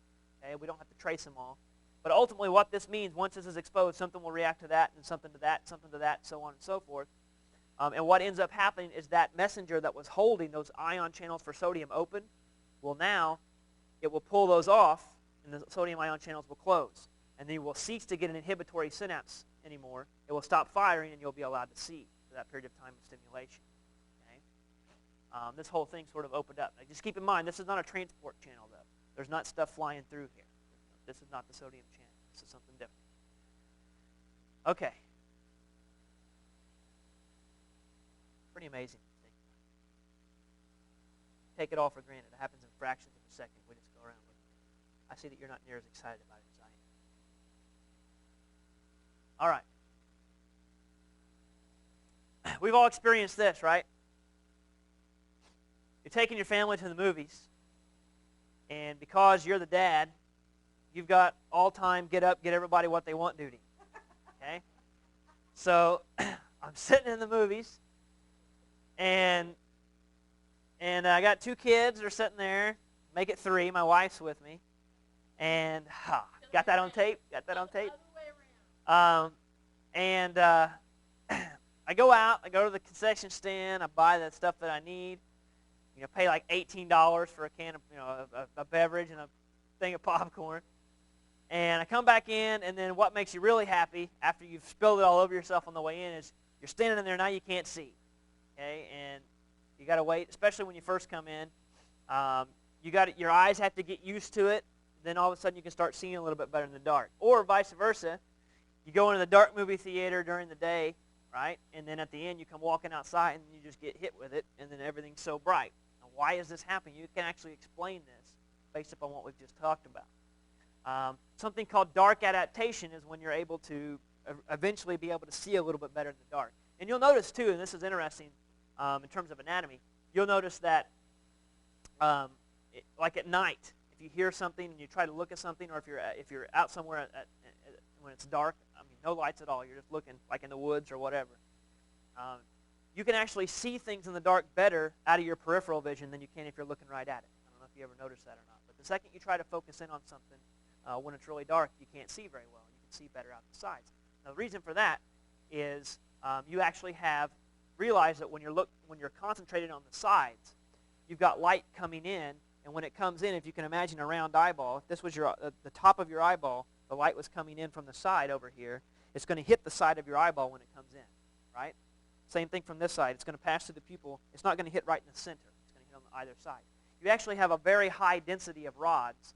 S1: Okay? We don't have to trace them all. But ultimately what this means, once this is exposed, something will react to that, and something to that, something to that, so on and so forth. And what ends up happening is that messenger that was holding those ion channels for sodium open, will now, it will pull those off, and the sodium ion channels will close. And then you will cease to get an inhibitory synapse anymore. It will stop firing, and you'll be allowed to see for that period of time of stimulation. Okay? This whole thing sort of opened up. Now, just keep in mind, this is not a transport channel, though. There's not stuff flying through here. This is not the sodium channel. This is something different. Okay. Pretty amazing. Take it all for granted. It happens in fractions of a second. We just go around with it. I see that you're not near as excited about it as I am. All right. We've all experienced this, right? You're taking your family to the movies, and because you're the dad, you've got all-time get up, get everybody what they want duty. Okay? So I'm sitting in the movies, and I got two kids that are sitting there. Make it three. My wife's with me. And got that on tape? Got that on tape? I go out. I go to the concession stand. I buy the stuff that I need. You know, pay like $18 for a can of, you know, a beverage and a thing of popcorn. And I come back in, and then what makes you really happy after you've spilled it all over yourself on the way in is you're standing in there, now you can't see. Okay? And you got to wait, especially when you first come in. Your eyes have to get used to it. Then all of a sudden you can start seeing a little bit better in the dark. Or vice versa. You go into the dark movie theater during the day, right? And then at the end you come walking outside and you just get hit with it, and then everything's so bright. Now, why is this happening? You can actually explain this based upon what we've just talked about. Something called dark adaptation is when you're able to eventually be able to see a little bit better in the dark. And you'll notice too, and this is interesting in terms of anatomy, you'll notice that like at night, if you hear something and you try to look at something, or if you're out somewhere when it's dark, I mean no lights at all, you're just looking like in the woods or whatever, you can actually see things in the dark better out of your peripheral vision than you can if you're looking right at it. I don't know if you ever noticed that or not, but the second you try to focus in on something when it's really dark, you can't see very well. You can see better out the sides. Now the reason for that is you actually realize that when you're concentrated on the sides, you've got light coming in, and when it comes in, if you can imagine a round eyeball, if this was the top of your eyeball, the light was coming in from the side over here, it's going to hit the side of your eyeball when it comes in, right? Same thing from this side. It's going to pass through the pupil. It's not going to hit right in the center. It's going to hit on either side. You actually have a very high density of rods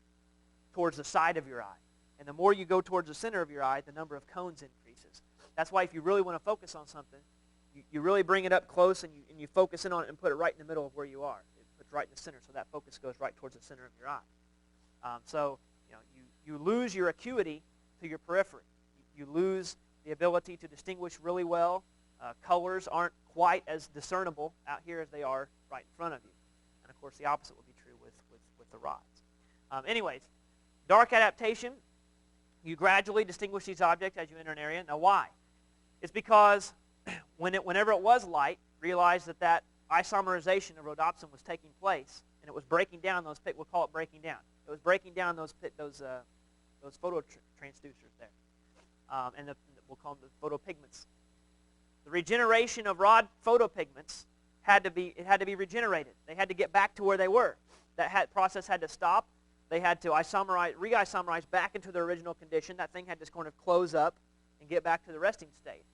S1: towards the side of your eye. And the more you go towards the center of your eye, the number of cones increases. That's why if you really want to focus on something, you really bring it up close and you focus in on it and put it right in the middle of where you are. It puts right in the center, so that focus goes right towards the center of your eye. So you lose your acuity to your periphery. You lose the ability to distinguish really well. Colors aren't quite as discernible out here as they are right in front of you. And of course the opposite would be true with the rods. Anyways, dark adaptation, you gradually distinguish these objects as you enter an area. Now why? It's because whenever it was light, realize that isomerization of rhodopsin was taking place, and it was breaking down those, we'll call it breaking down. It was breaking down those phototransducers there, and we'll call them the photopigments. The regeneration of rod photopigments had to be regenerated. They had to get back to where they were. That process had to stop. They had to re-isomerize back into their original condition. That thing had to kind of close up and get back to the resting state.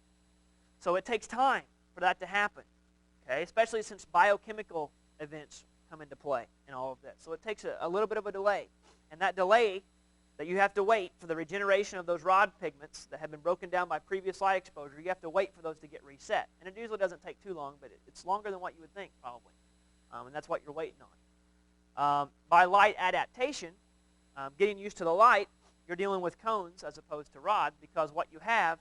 S1: So it takes time for that to happen, okay? Especially since biochemical events come into play in all of this. So it takes a little bit of a delay. And that delay that you have to wait for the regeneration of those rod pigments that have been broken down by previous light exposure, you have to wait for those to get reset. And it usually doesn't take too long, but it's longer than what you would think probably. And that's what you're waiting on. By light adaptation, getting used to the light, you're dealing with cones as opposed to rods, because what you have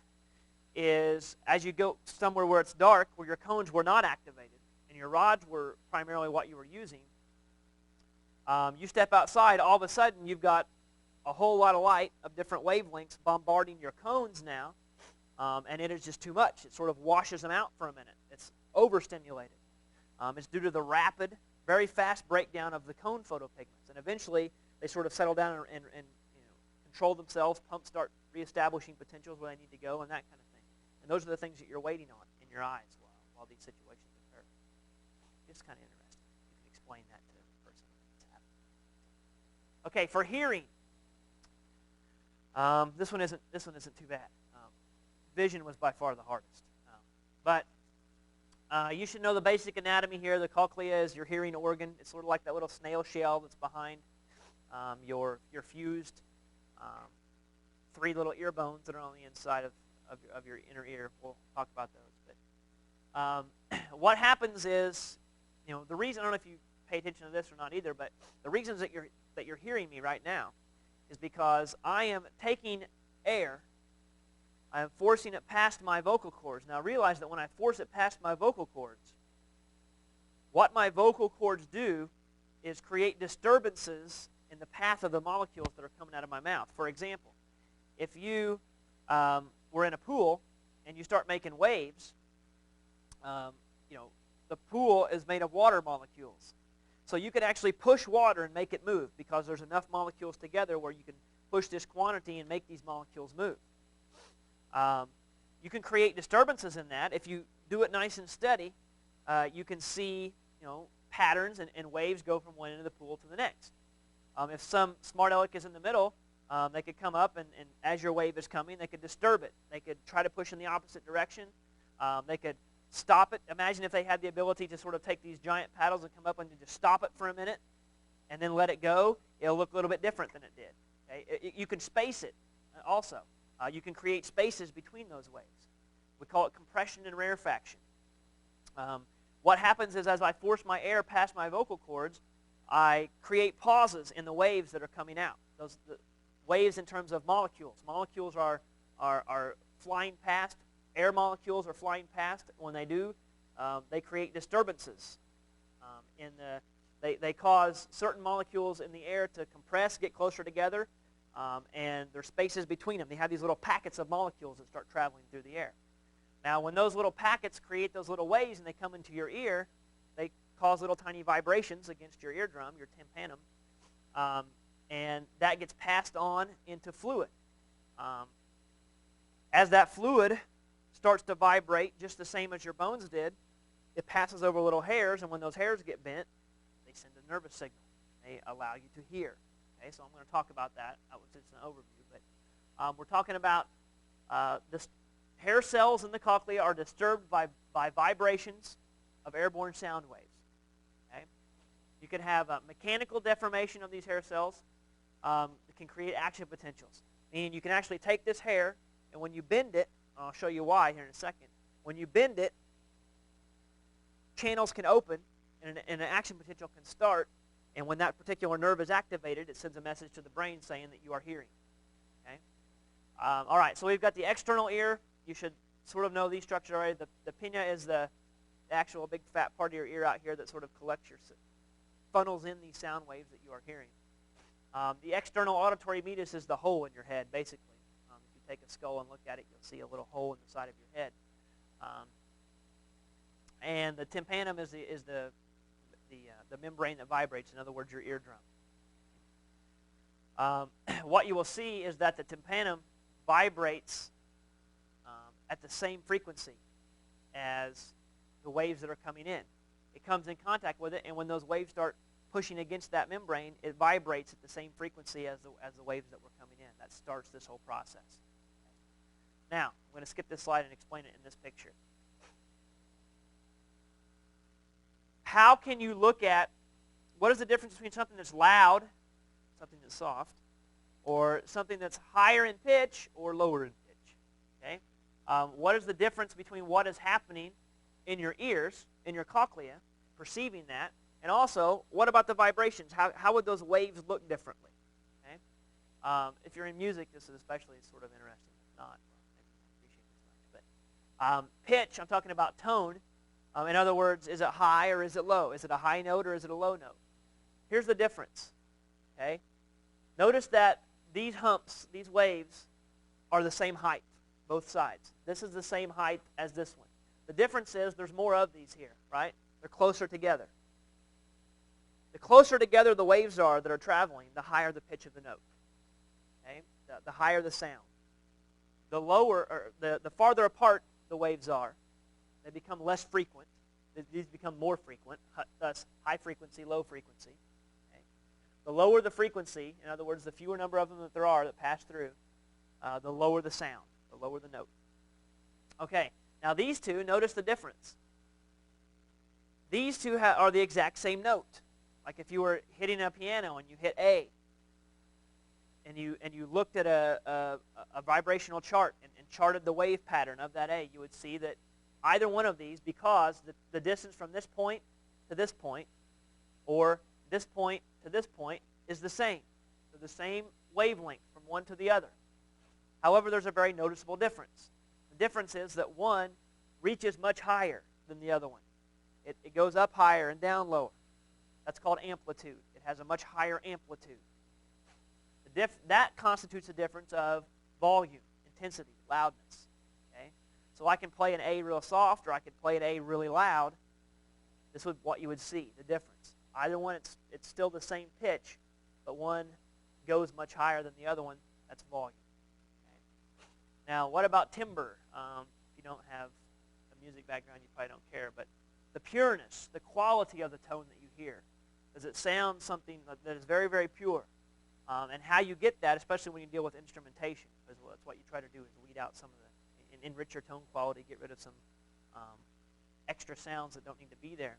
S1: is, as you go somewhere where it's dark, where your cones were not activated, and your rods were primarily what you were using, you step outside, all of a sudden you've got a whole lot of light of different wavelengths bombarding your cones now, and it is just too much. It sort of washes them out for a minute. It's overstimulated. It's due to the rapid, very fast breakdown of the cone photopigments, and eventually they sort of settle down and control themselves. Pumps start reestablishing potentials where they need to go, and that kind of thing. And those are the things that you're waiting on in your eyes while these situations occur. It's kind of interesting. You can explain that to the person that's happening. Okay, for hearing, this one isn't too bad. Vision was by far the hardest, but you should know the basic anatomy here. The cochlea is your hearing organ. It's sort of like that little snail shell that's behind your fused 3 little ear bones that are on the inside of your inner ear. We'll talk about those. But what happens is, the reason, I don't know if you pay attention to this or not either, but the reasons that you're hearing me right now is because I am taking air, I am forcing it past my vocal cords. Now realize that when I force it past my vocal cords, what my vocal cords do is create disturbances in the path of the molecules that are coming out of my mouth. For example, if you were in a pool and you start making waves, the pool is made of water molecules. So you could actually push water and make it move because there's enough molecules together where you can push this quantity and make these molecules move. You can create disturbances in that. If you do it nice and steady, you can see patterns and waves go from one end of the pool to the next. If some smart aleck is in the middle, they could come up and as your wave is coming, they could disturb it. They could try to push in the opposite direction. They could stop it. Imagine if they had the ability to sort of take these giant paddles and come up and just stop it for a minute and then let it go. It'll look a little bit different than it did. Okay? You can space it also. You can create spaces between those waves. We call it compression and rarefaction. What happens is as I force my air past my vocal cords, I create pauses in the waves that are coming out. The waves in terms of molecules. Molecules are flying past. Air molecules are flying past. When they do, they create disturbances. They cause certain molecules in the air to compress, get closer together, and there's spaces between them. They have these little packets of molecules that start traveling through the air. Now, when those little packets create those little waves and they come into your ear, they cause little tiny vibrations against your eardrum, your tympanum, and that gets passed on into fluid. As that fluid starts to vibrate just the same as your bones did, it passes over little hairs, and when those hairs get bent, they send a nervous signal. They allow you to hear. Okay, so I'm going to talk about that. That was just an overview, but we're talking about this hair cells in the cochlea are disturbed by vibrations of airborne sound waves. Okay? You can have a mechanical deformation of these hair cells that can create action potentials. Meaning you can actually take this hair, and when you bend it, I'll show you why here in a second. When you bend it, channels can open, and an action potential can start, and when that particular nerve is activated, it sends a message to the brain saying that you are hearing. Okay? All right, so we've got the external ear. You should sort of know these structures already. The pinna is the actual big fat part of your ear out here that sort of collects funnels in these sound waves that you are hearing. The external auditory meatus is the hole in your head, basically. If you take a skull and look at it, you'll see a little hole in the side of your head. And the tympanum is the membrane that vibrates, in other words, your eardrum. What you will see is that the tympanum vibrates at the same frequency as the waves that are coming in. It comes in contact with it, and when those waves start pushing against that membrane, it vibrates at the same frequency as the waves that were coming in. That starts this whole process. Now, I'm going to skip this slide and explain it in this picture. How can you look at what is the difference between something that's loud, something that's soft, or something that's higher in pitch or lower in pitch? Okay? What is the difference between what is happening in your ears, in your cochlea, perceiving that, And also, what about the vibrations? How would those waves look differently? Okay? If you're in music, this is especially sort of interesting. If not, maybe you appreciate this much. But pitch, I'm talking about tone. In other words, is it high or is it low? Is it a high note or is it a low note? Here's the difference. Okay? Notice that these humps, these waves, are the same height, both sides. This is the same height as this one. The difference is there's more of these here, right? They're closer together. The closer together the waves are that are traveling, the higher the pitch of the note. Okay? The higher the sound. The lower, or the farther apart the waves are, they become less frequent. These become more frequent, thus high frequency, low frequency. Okay? The lower the frequency, in other words, the fewer number of them that there are that pass through, the lower the sound, the lower the note. Okay, now these two, notice the difference. These two are the exact same note. Like if you were hitting a piano and you hit A, and you looked at a vibrational chart and charted the wave pattern of that A, you would see that either one of these, because the distance from this point to this point, or this point to this point, is the same. They're the same wavelength from one to the other. However, there's a very noticeable difference. The difference is that one reaches much higher than the other one. It goes up higher and down lower. That's called amplitude. It has a much higher amplitude. That constitutes a difference of volume, intensity, loudness. Okay? So I can play an A real soft, or I can play an A really loud. This is what you would see, the difference. Either one, it's still the same pitch, but one goes much higher than the other one. That's volume. Okay? Now, what about timbre? If you don't have a music background, you probably don't care, but the pureness, the quality of the tone that you hear. Does it sound something that is very, very pure? And how you get that, especially when you deal with instrumentation, because that's what you try to do, is weed out some of the, enrich your tone quality, get rid of some extra sounds that don't need to be there.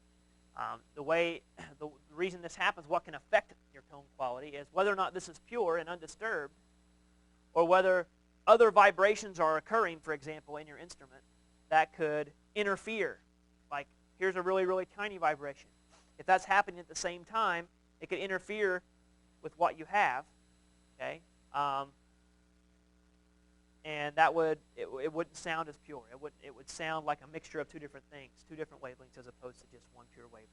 S1: The reason this happens, what can affect your tone quality, is whether or not this is pure and undisturbed, or whether other vibrations are occurring, for example, in your instrument, that could interfere. Like, here's a really, really tiny vibration. If that's happening at the same time, it could interfere with what you have, okay? And that it wouldn't sound as pure. It would sound like a mixture of two different things, two different wavelengths, as opposed to just one pure wavelength.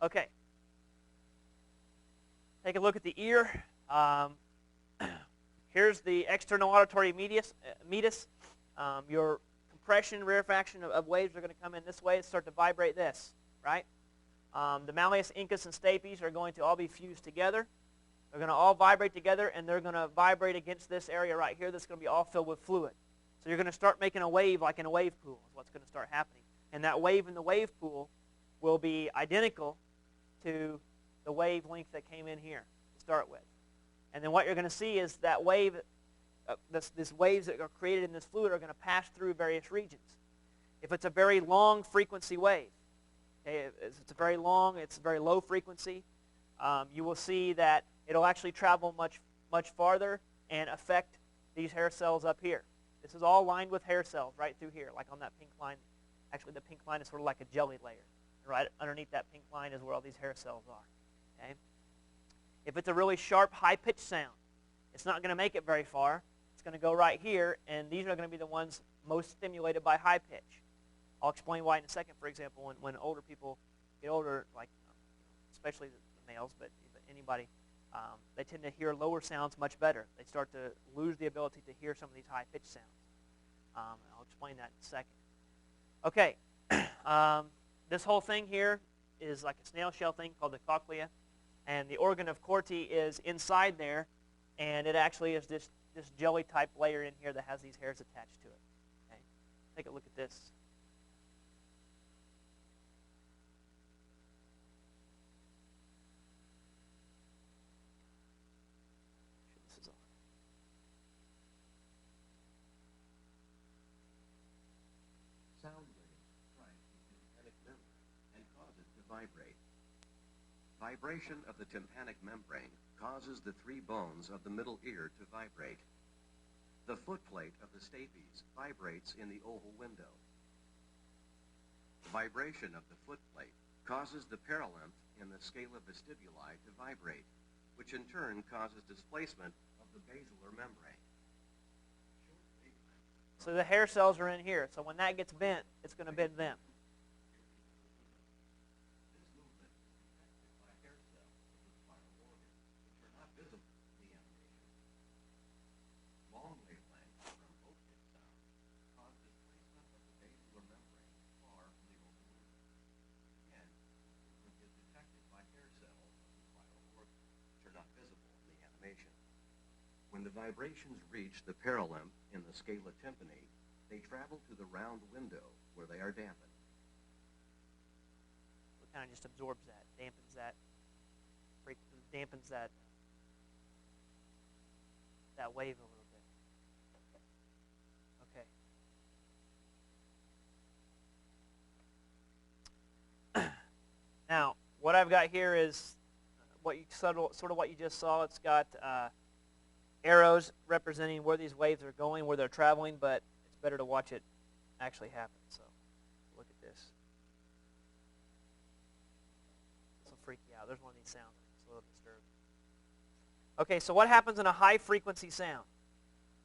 S1: Okay. Take a look at the ear. Here's the external auditory meatus. Your compression, rarefaction of waves are going to come in this way and start to vibrate this, right? The malleus, incus, and stapes are going to all be fused together. They're going to all vibrate together, and they're going to vibrate against this area right here that's going to be all filled with fluid. So you're going to start making a wave like in a wave pool is what's going to start happening. And that wave in the wave pool will be identical to the wavelength that came in here to start with. And then what you're going to see is that wave, these waves that are created in this fluid are going to pass through various regions. If it's a very long frequency wave, okay, if it's a very long, it's a very low frequency, you will see that it'll actually travel much farther and affect these hair cells up here. This is all lined with hair cells right through here, like on that pink line. Actually, the pink line is sort of like a jelly layer. Right underneath that pink line is where all these hair cells are. Okay? If it's a really sharp, high-pitched sound, it's not going to make it very far. It's going to go right here, and these are going to be the ones most stimulated by high pitch. I'll explain why in a second. For example, when older people get older, like especially the males, but anybody, they tend to hear lower sounds much better. They start to lose the ability to hear some of these high-pitched sounds. I'll explain that in a second. Okay, this whole thing here is like a snail shell thing called the cochlea, and the organ of Corti is inside there, and it actually is this jelly-type layer in here that has these hairs attached to it. Okay, take a look at this.
S2: Sound waves strike the tympanic membrane and cause it to vibrate. Vibration of the tympanic membrane causes the three bones of the middle ear to vibrate. The footplate of the stapes vibrates in the oval window. Vibration of the footplate causes the perilymph in the scala vestibuli to vibrate, which in turn causes displacement of the basilar membrane.
S1: So the hair cells are in here. So when that gets bent, it's going to bend them.
S2: This movement is detected by hair cells of the spinal organ, which are not visible in the animation. Long wavelengths from open sound cause displacement of the basilar membrane far from the open loop. Again, movement is detected by hair cells of the spinal organ, which are not visible in the animation. When the vibrations reach the perilymph in the scala tympani, they travel to the round window where they are dampened.
S1: It kind of just absorbs that, dampens that wave a little bit. Okay. Now, what I've got here is what you sort of what you just saw. It's got arrows representing where these waves are going, where they're traveling, but it's better to watch it actually happen. So look at this. This will freak you out. There's one of these sounds. It's a little disturbing. Okay, so what happens in a high-frequency sound?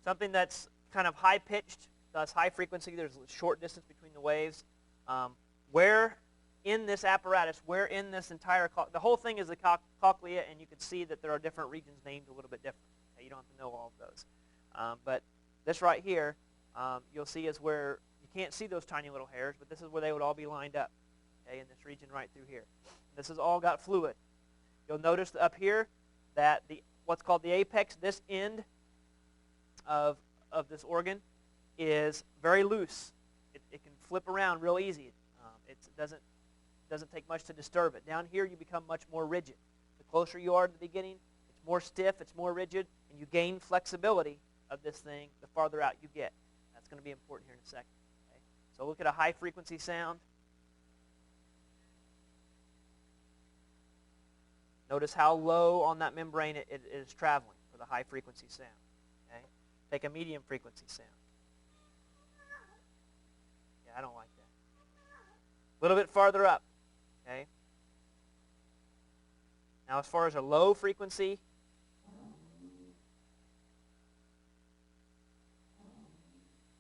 S1: Something that's kind of high-pitched, thus high frequency. There's a short distance between the waves. Where in this apparatus, where in this entire, the whole thing is the cochlea, and you can see that there are different regions named a little bit different. You don't have to know all of those. But this right here, you'll see is where you can't see those tiny little hairs, but this is where they would all be lined up, okay, in this region right through here. This has all got fluid. You'll notice up here that what's called the apex, this end of this organ, is very loose. It can flip around real easy. It doesn't take much to disturb it. Down here, you become much more rigid. The closer you are to the beginning, it's more stiff, it's more rigid, and you gain flexibility of this thing the farther out you get. That's going to be important here in a second. Okay? So look at a high-frequency sound. Notice how low on that membrane it is traveling for the high-frequency sound. Okay? Take a medium-frequency sound. Yeah, I don't like that. A little bit farther up. Okay? Now, as far as a low frequency,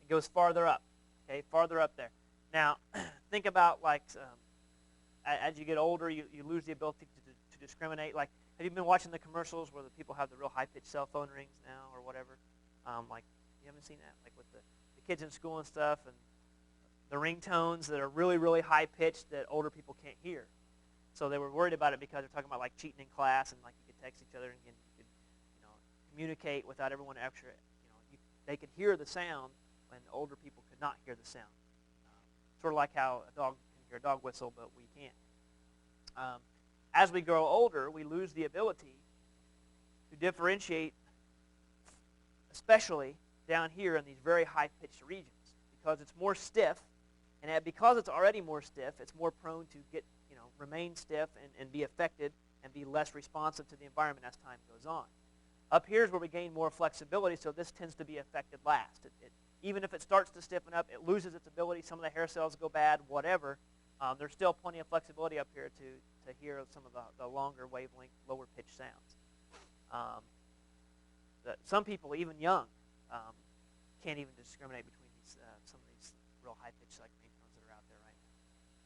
S1: it goes farther up. Okay, farther up there. Now, think about like as you get older, you lose the ability to discriminate. Like, have you been watching the commercials where the people have the real high-pitched cell phone rings now or whatever? Like, you haven't seen that? Like with the kids in school and stuff, and the ringtones that are really, really high-pitched that older people can't hear. So they were worried about it because they're talking about like cheating in class, and like you could text each other and you could, communicate without everyone extra. They could hear the sound when older people could not hear the sound. Sort of like how a dog can hear a dog whistle, but we can't. As we grow older, we lose the ability to differentiate, especially down here in these very high-pitched regions, because it's more stiff, and because it's already more stiff, it's more prone to remain stiff and be affected and be less responsive to the environment as time goes on. Up here is where we gain more flexibility, so this tends to be affected last. Even if it starts to stiffen up, it loses its ability. Some of the hair cells go bad, whatever. There's still plenty of flexibility up here to hear some of the longer wavelength, lower pitch sounds. Some people, even young, can't even discriminate between some of these real high-pitched like ringtones that are out there right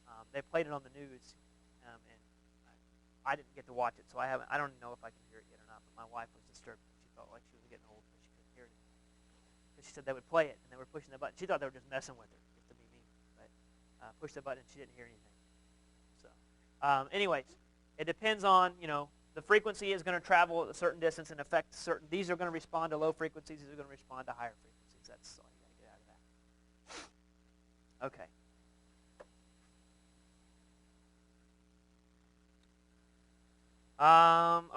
S1: now. They played it on the news, and I didn't get to watch it, so I don't know if I can hear it yet or not. But my wife was disturbed. She felt like she was getting old because she couldn't hear it. Because she said they would play it, and they were pushing the button. She thought they were just messing with her, just to be mean. But pushed the button, and she didn't hear anything. So, anyways, it depends on, the frequency is going to travel a certain distance and affect certain. These are going to respond to low frequencies. These are going to respond to higher frequencies. That's all you got to get out of that. Okay.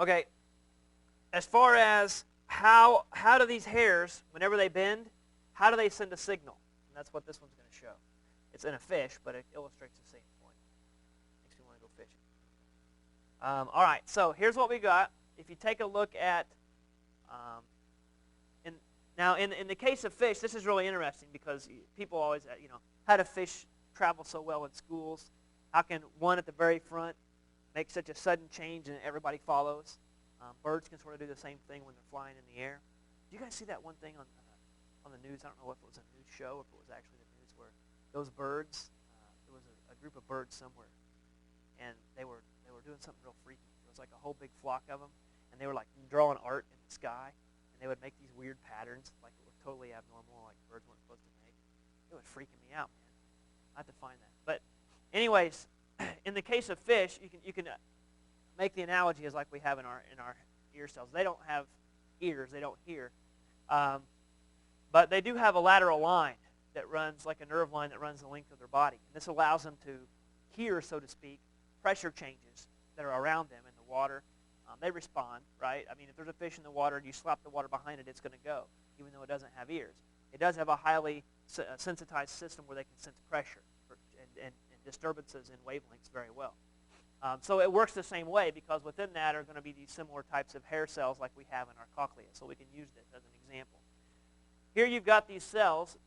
S1: Okay. As far as how do these hairs, whenever they bend, how do they send a signal? And that's what this one's going to show. It's in a fish, but it illustrates the same point. Makes me want to go fishing. All right, so here's what we got. If you take a look at, in the case of fish, this is really interesting because people always, how do fish travel so well in schools? How can one at the very front make such a sudden change and everybody follows? Birds can sort of do the same thing when they're flying in the air. Did you guys see that one thing on the news? I don't know if it was a news show or if it was actually the news where those birds, there was a group of birds somewhere, and they were doing something real freaky. It was like a whole big flock of them, and they were like drawing art in the sky, and they would make these weird patterns, like it was totally abnormal, like birds weren't supposed to make. It was freaking me out, man. I have to find that. But anyways, in the case of fish, you can make the analogy as like we have in our ear cells. They don't have ears; they don't hear, but they do have a lateral line that runs like a nerve line that runs the length of their body. And this allows them to hear, so to speak, pressure changes that are around them in the water. They respond, right? I mean, if there's a fish in the water and you slap the water behind it, it's going to go, even though it doesn't have ears. It does have a highly sensitized system where they can sense pressure and disturbances in wavelengths very well. So it works the same way, because within that are going to be these similar types of hair cells like we have in our cochlea. So we can use this as an example. Here you've got these cells.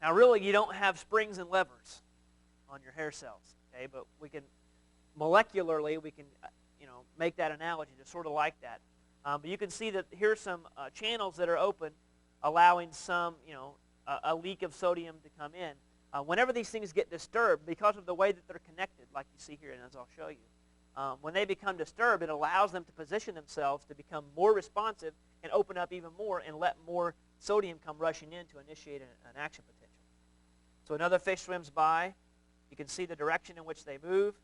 S1: Now really you don't have springs and levers on your hair cells, okay? But we can, molecularly, we can make that analogy to sort of like that. But you can see that here's some channels that are open, allowing some, a leak of sodium to come in. Whenever these things get disturbed, because of the way that they're connected, like you see here, and as I'll show you, when they become disturbed, it allows them to position themselves to become more responsive and open up even more and let more sodium come rushing in to initiate an action potential. So another fish swims by. You can see the direction in which they move,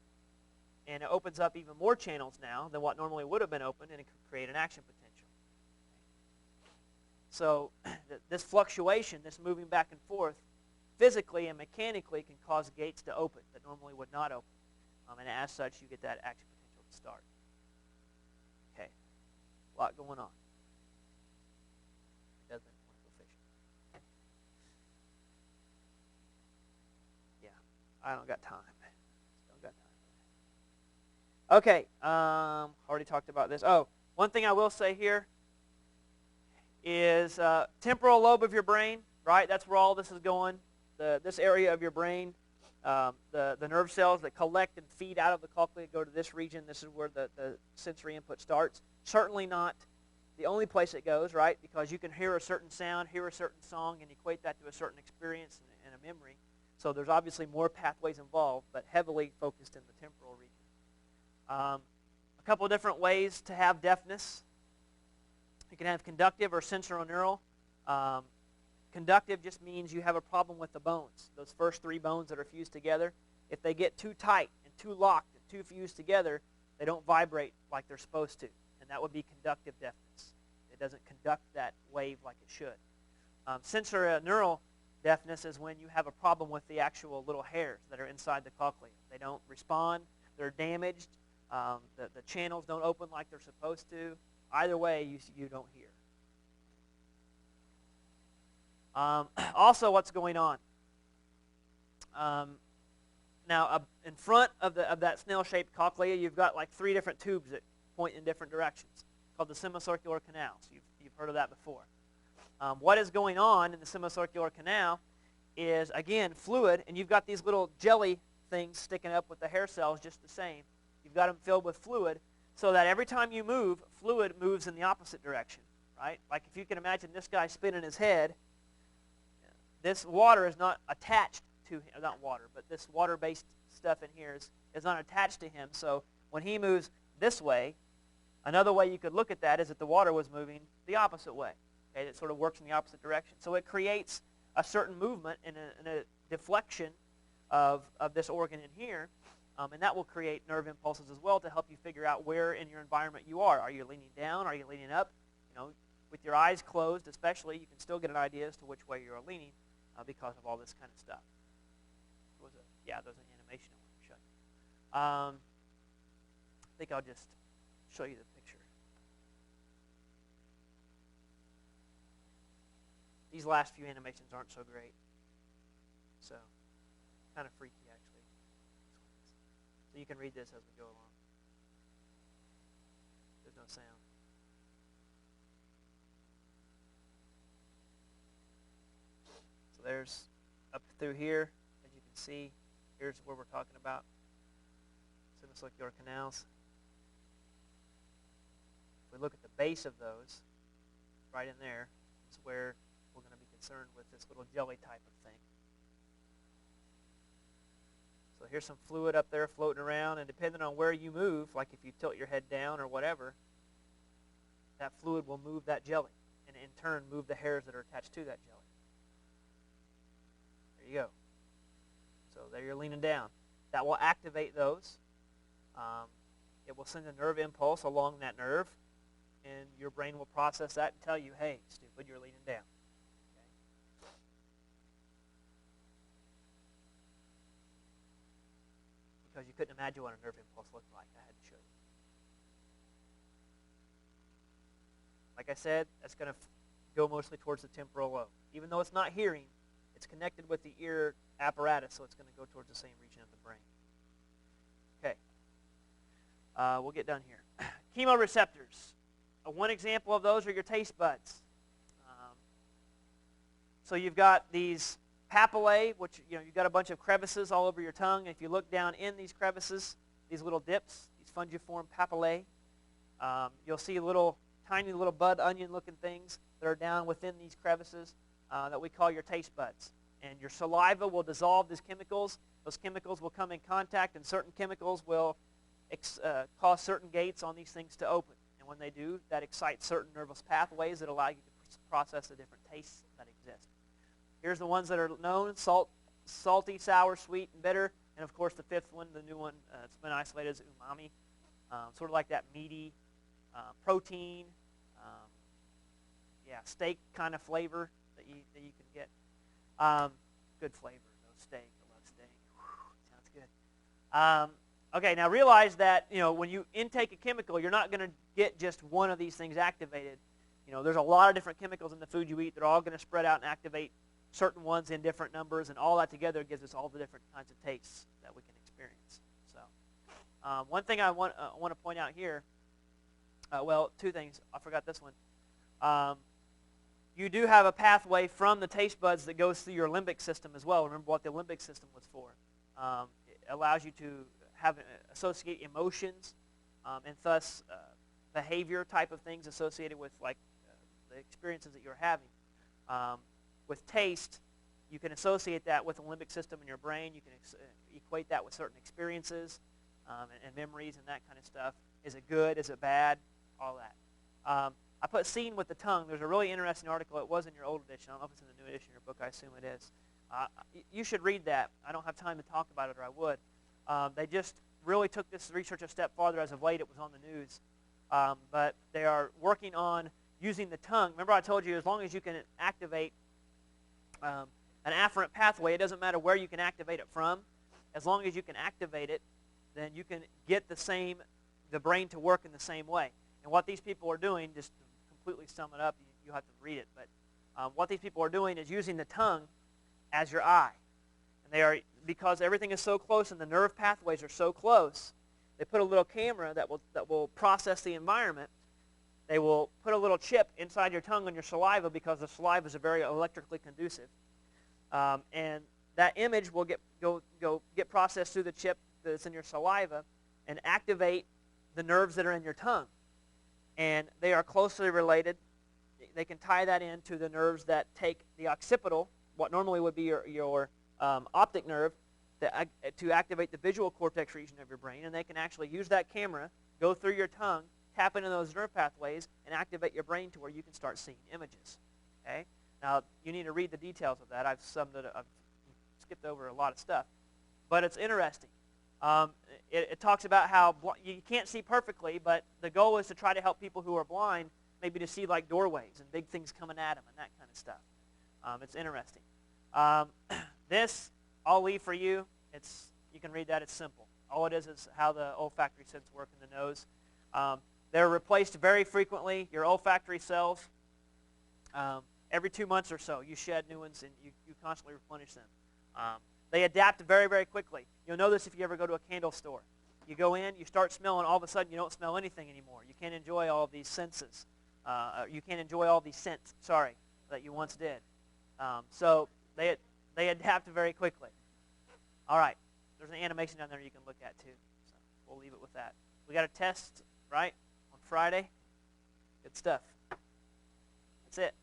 S1: and it opens up even more channels now than what normally would have been open, and it can create an action potential. So this fluctuation, this moving back and forth, physically and mechanically can cause gates to open that normally would not open. And as such, you get that action potential to start. Okay, a lot going on. It doesn't want to go fishing. Yeah, I don't got time. Don't got time. Okay, already talked about this. Oh, one thing I will say here is temporal lobe of your brain, right? That's where all this is going. This area of your brain, the nerve cells that collect and feed out of the cochlea go to this region. This is where the sensory input starts. Certainly not the only place it goes, right? Because you can hear a certain sound, hear a certain song, and equate that to a certain experience and a memory. So there's obviously more pathways involved, but heavily focused in the temporal region. A couple of different ways to have deafness. You can have conductive or sensorineural. Conductive just means you have a problem with the bones, those first three bones that are fused together. If they get too tight and too locked and too fused together, they don't vibrate like they're supposed to, and that would be conductive deafness. It doesn't conduct that wave like it should. Sensorineural deafness is when you have a problem with the actual little hairs that are inside the cochlea. They don't respond. They're damaged. The channels don't open like they're supposed to. Either way, you don't hear. Also, what's going on? Now, in front of that snail-shaped cochlea, you've got like three different tubes that point in different directions, called the semicircular canals. You've heard of that before. What is going on in the semicircular canal is, again, fluid, and you've got these little jelly things sticking up with the hair cells just the same. You've got them filled with fluid, so that every time you move, fluid moves in the opposite direction, right? Like if you can imagine this guy spinning his head, this water is not attached to him, not water, but this water-based stuff in here is not attached to him. So when he moves this way, another way you could look at that is that the water was moving the opposite way. Okay, it sort of works in the opposite direction. So it creates a certain movement and a deflection of this organ in here, and that will create nerve impulses as well to help you figure out where in your environment you are. Are you leaning down? Are you leaning up? With your eyes closed especially, you can still get an idea as to which way you're leaning. Because of all this kind of stuff. There's an animation I want to show you. I think I'll just show you the picture. These last few animations aren't so great. So, kind of freaky actually. So you can read this as we go along. There's no sound. So there's up through here, as you can see, here's where we're talking about. semicircular canals. If we look at the base of those, right in there is where we're going to be concerned with this little jelly type of thing. So here's some fluid up there floating around, and depending on where you move, like if you tilt your head down or whatever, that fluid will move that jelly, and in turn move the hairs that are attached to that jelly. There you go. So there you're leaning down. That will activate those. It will send a nerve impulse along that nerve, and your brain will process that and tell you, hey, stupid, you're leaning down. Okay? Because you couldn't imagine what a nerve impulse looked like. I had to show you. Like I said, that's going to go mostly towards the temporal lobe. Even though it's not hearing, it's connected with the ear apparatus, so it's going to go towards the same region of the brain. Okay. We'll get done here. Chemoreceptors. One example of those are your taste buds. So you've got these papillae, which you've got a bunch of crevices all over your tongue. If you look down in these crevices, these little dips, these fungiform papillae, you'll see tiny little bud onion-looking things that are down within these crevices that we call your taste buds. And your saliva will dissolve these chemicals. Those chemicals will come in contact, and certain chemicals will cause certain gates on these things to open. And when they do, that excites certain nervous pathways that allow you to process the different tastes that exist. Here's the ones that are known: salty, sour, sweet, and bitter. And of course, the fifth one, the new one, it's been isolated as umami, sort of like that meaty protein, steak kind of flavor that you can get. Good flavor, no steak. I love steak. Whew, sounds good. Okay, now realize that when you intake a chemical, you're not going to get just one of these things activated. There's a lot of different chemicals in the food you eat. They're all going to spread out and activate certain ones in different numbers, and all that together gives us all the different kinds of tastes that we can experience. So, one thing I want to point out here. Well, two things. I forgot this one. You do have a pathway from the taste buds that goes through your limbic system as well. Remember what the limbic system was for. It allows you to associate emotions and thus behavior type of things associated with the experiences that you're having. With taste, you can associate that with the limbic system in your brain. You can equate that with certain experiences and memories and that kind of stuff. Is it good? Is it bad? All that. I put seen with the tongue. There's a really interesting article. It was in your old edition. I don't know if it's in the new edition of your book. I assume it is. You should read that. I don't have time to talk about it, or I would. They just really took this research a step farther. As of late, it was on the news. But they are working on using the tongue. Remember I told you, as long as you can activate an afferent pathway, it doesn't matter where you can activate it from. As long as you can activate it, then you can get the brain to work in the same way. And what these people are doing, just to completely sum it up, you have to read it, but what these people are doing is using the tongue as your eye. And they are, because everything is so close and the nerve pathways are so close, they put a little camera that will process the environment. They will put a little chip inside your tongue and your saliva, because the saliva is very electrically conducive. And that image will get processed through the chip that's in your saliva and activate the nerves that are in your tongue. And they are closely related. They can tie that into the nerves that take the occipital, what normally would be your optic nerve, to activate the visual cortex region of your brain. And they can actually use that camera, go through your tongue, tap into those nerve pathways, and activate your brain to where you can start seeing images. Okay? Now, you need to read the details of that. I've skipped over a lot of stuff. But it's interesting. It talks about how you can't see perfectly, but the goal is to try to help people who are blind maybe to see like doorways and big things coming at them and that kind of stuff. It's interesting. This I'll leave for you. You can read that. It's simple. All it is how the olfactory sense work in the nose. They're replaced very frequently. Your olfactory cells, every 2 months or so, you shed new ones and you constantly replenish them. They adapt very, very quickly. You'll know this if you ever go to a candle store. You go in, you start smelling, all of a sudden you don't smell anything anymore. You can't enjoy all of these senses. You can't enjoy all these scents, that you once did. So they adapt very quickly. All right. There's an animation down there you can look at too. So we'll leave it with that. We got a test, right, on Friday. Good stuff. That's it.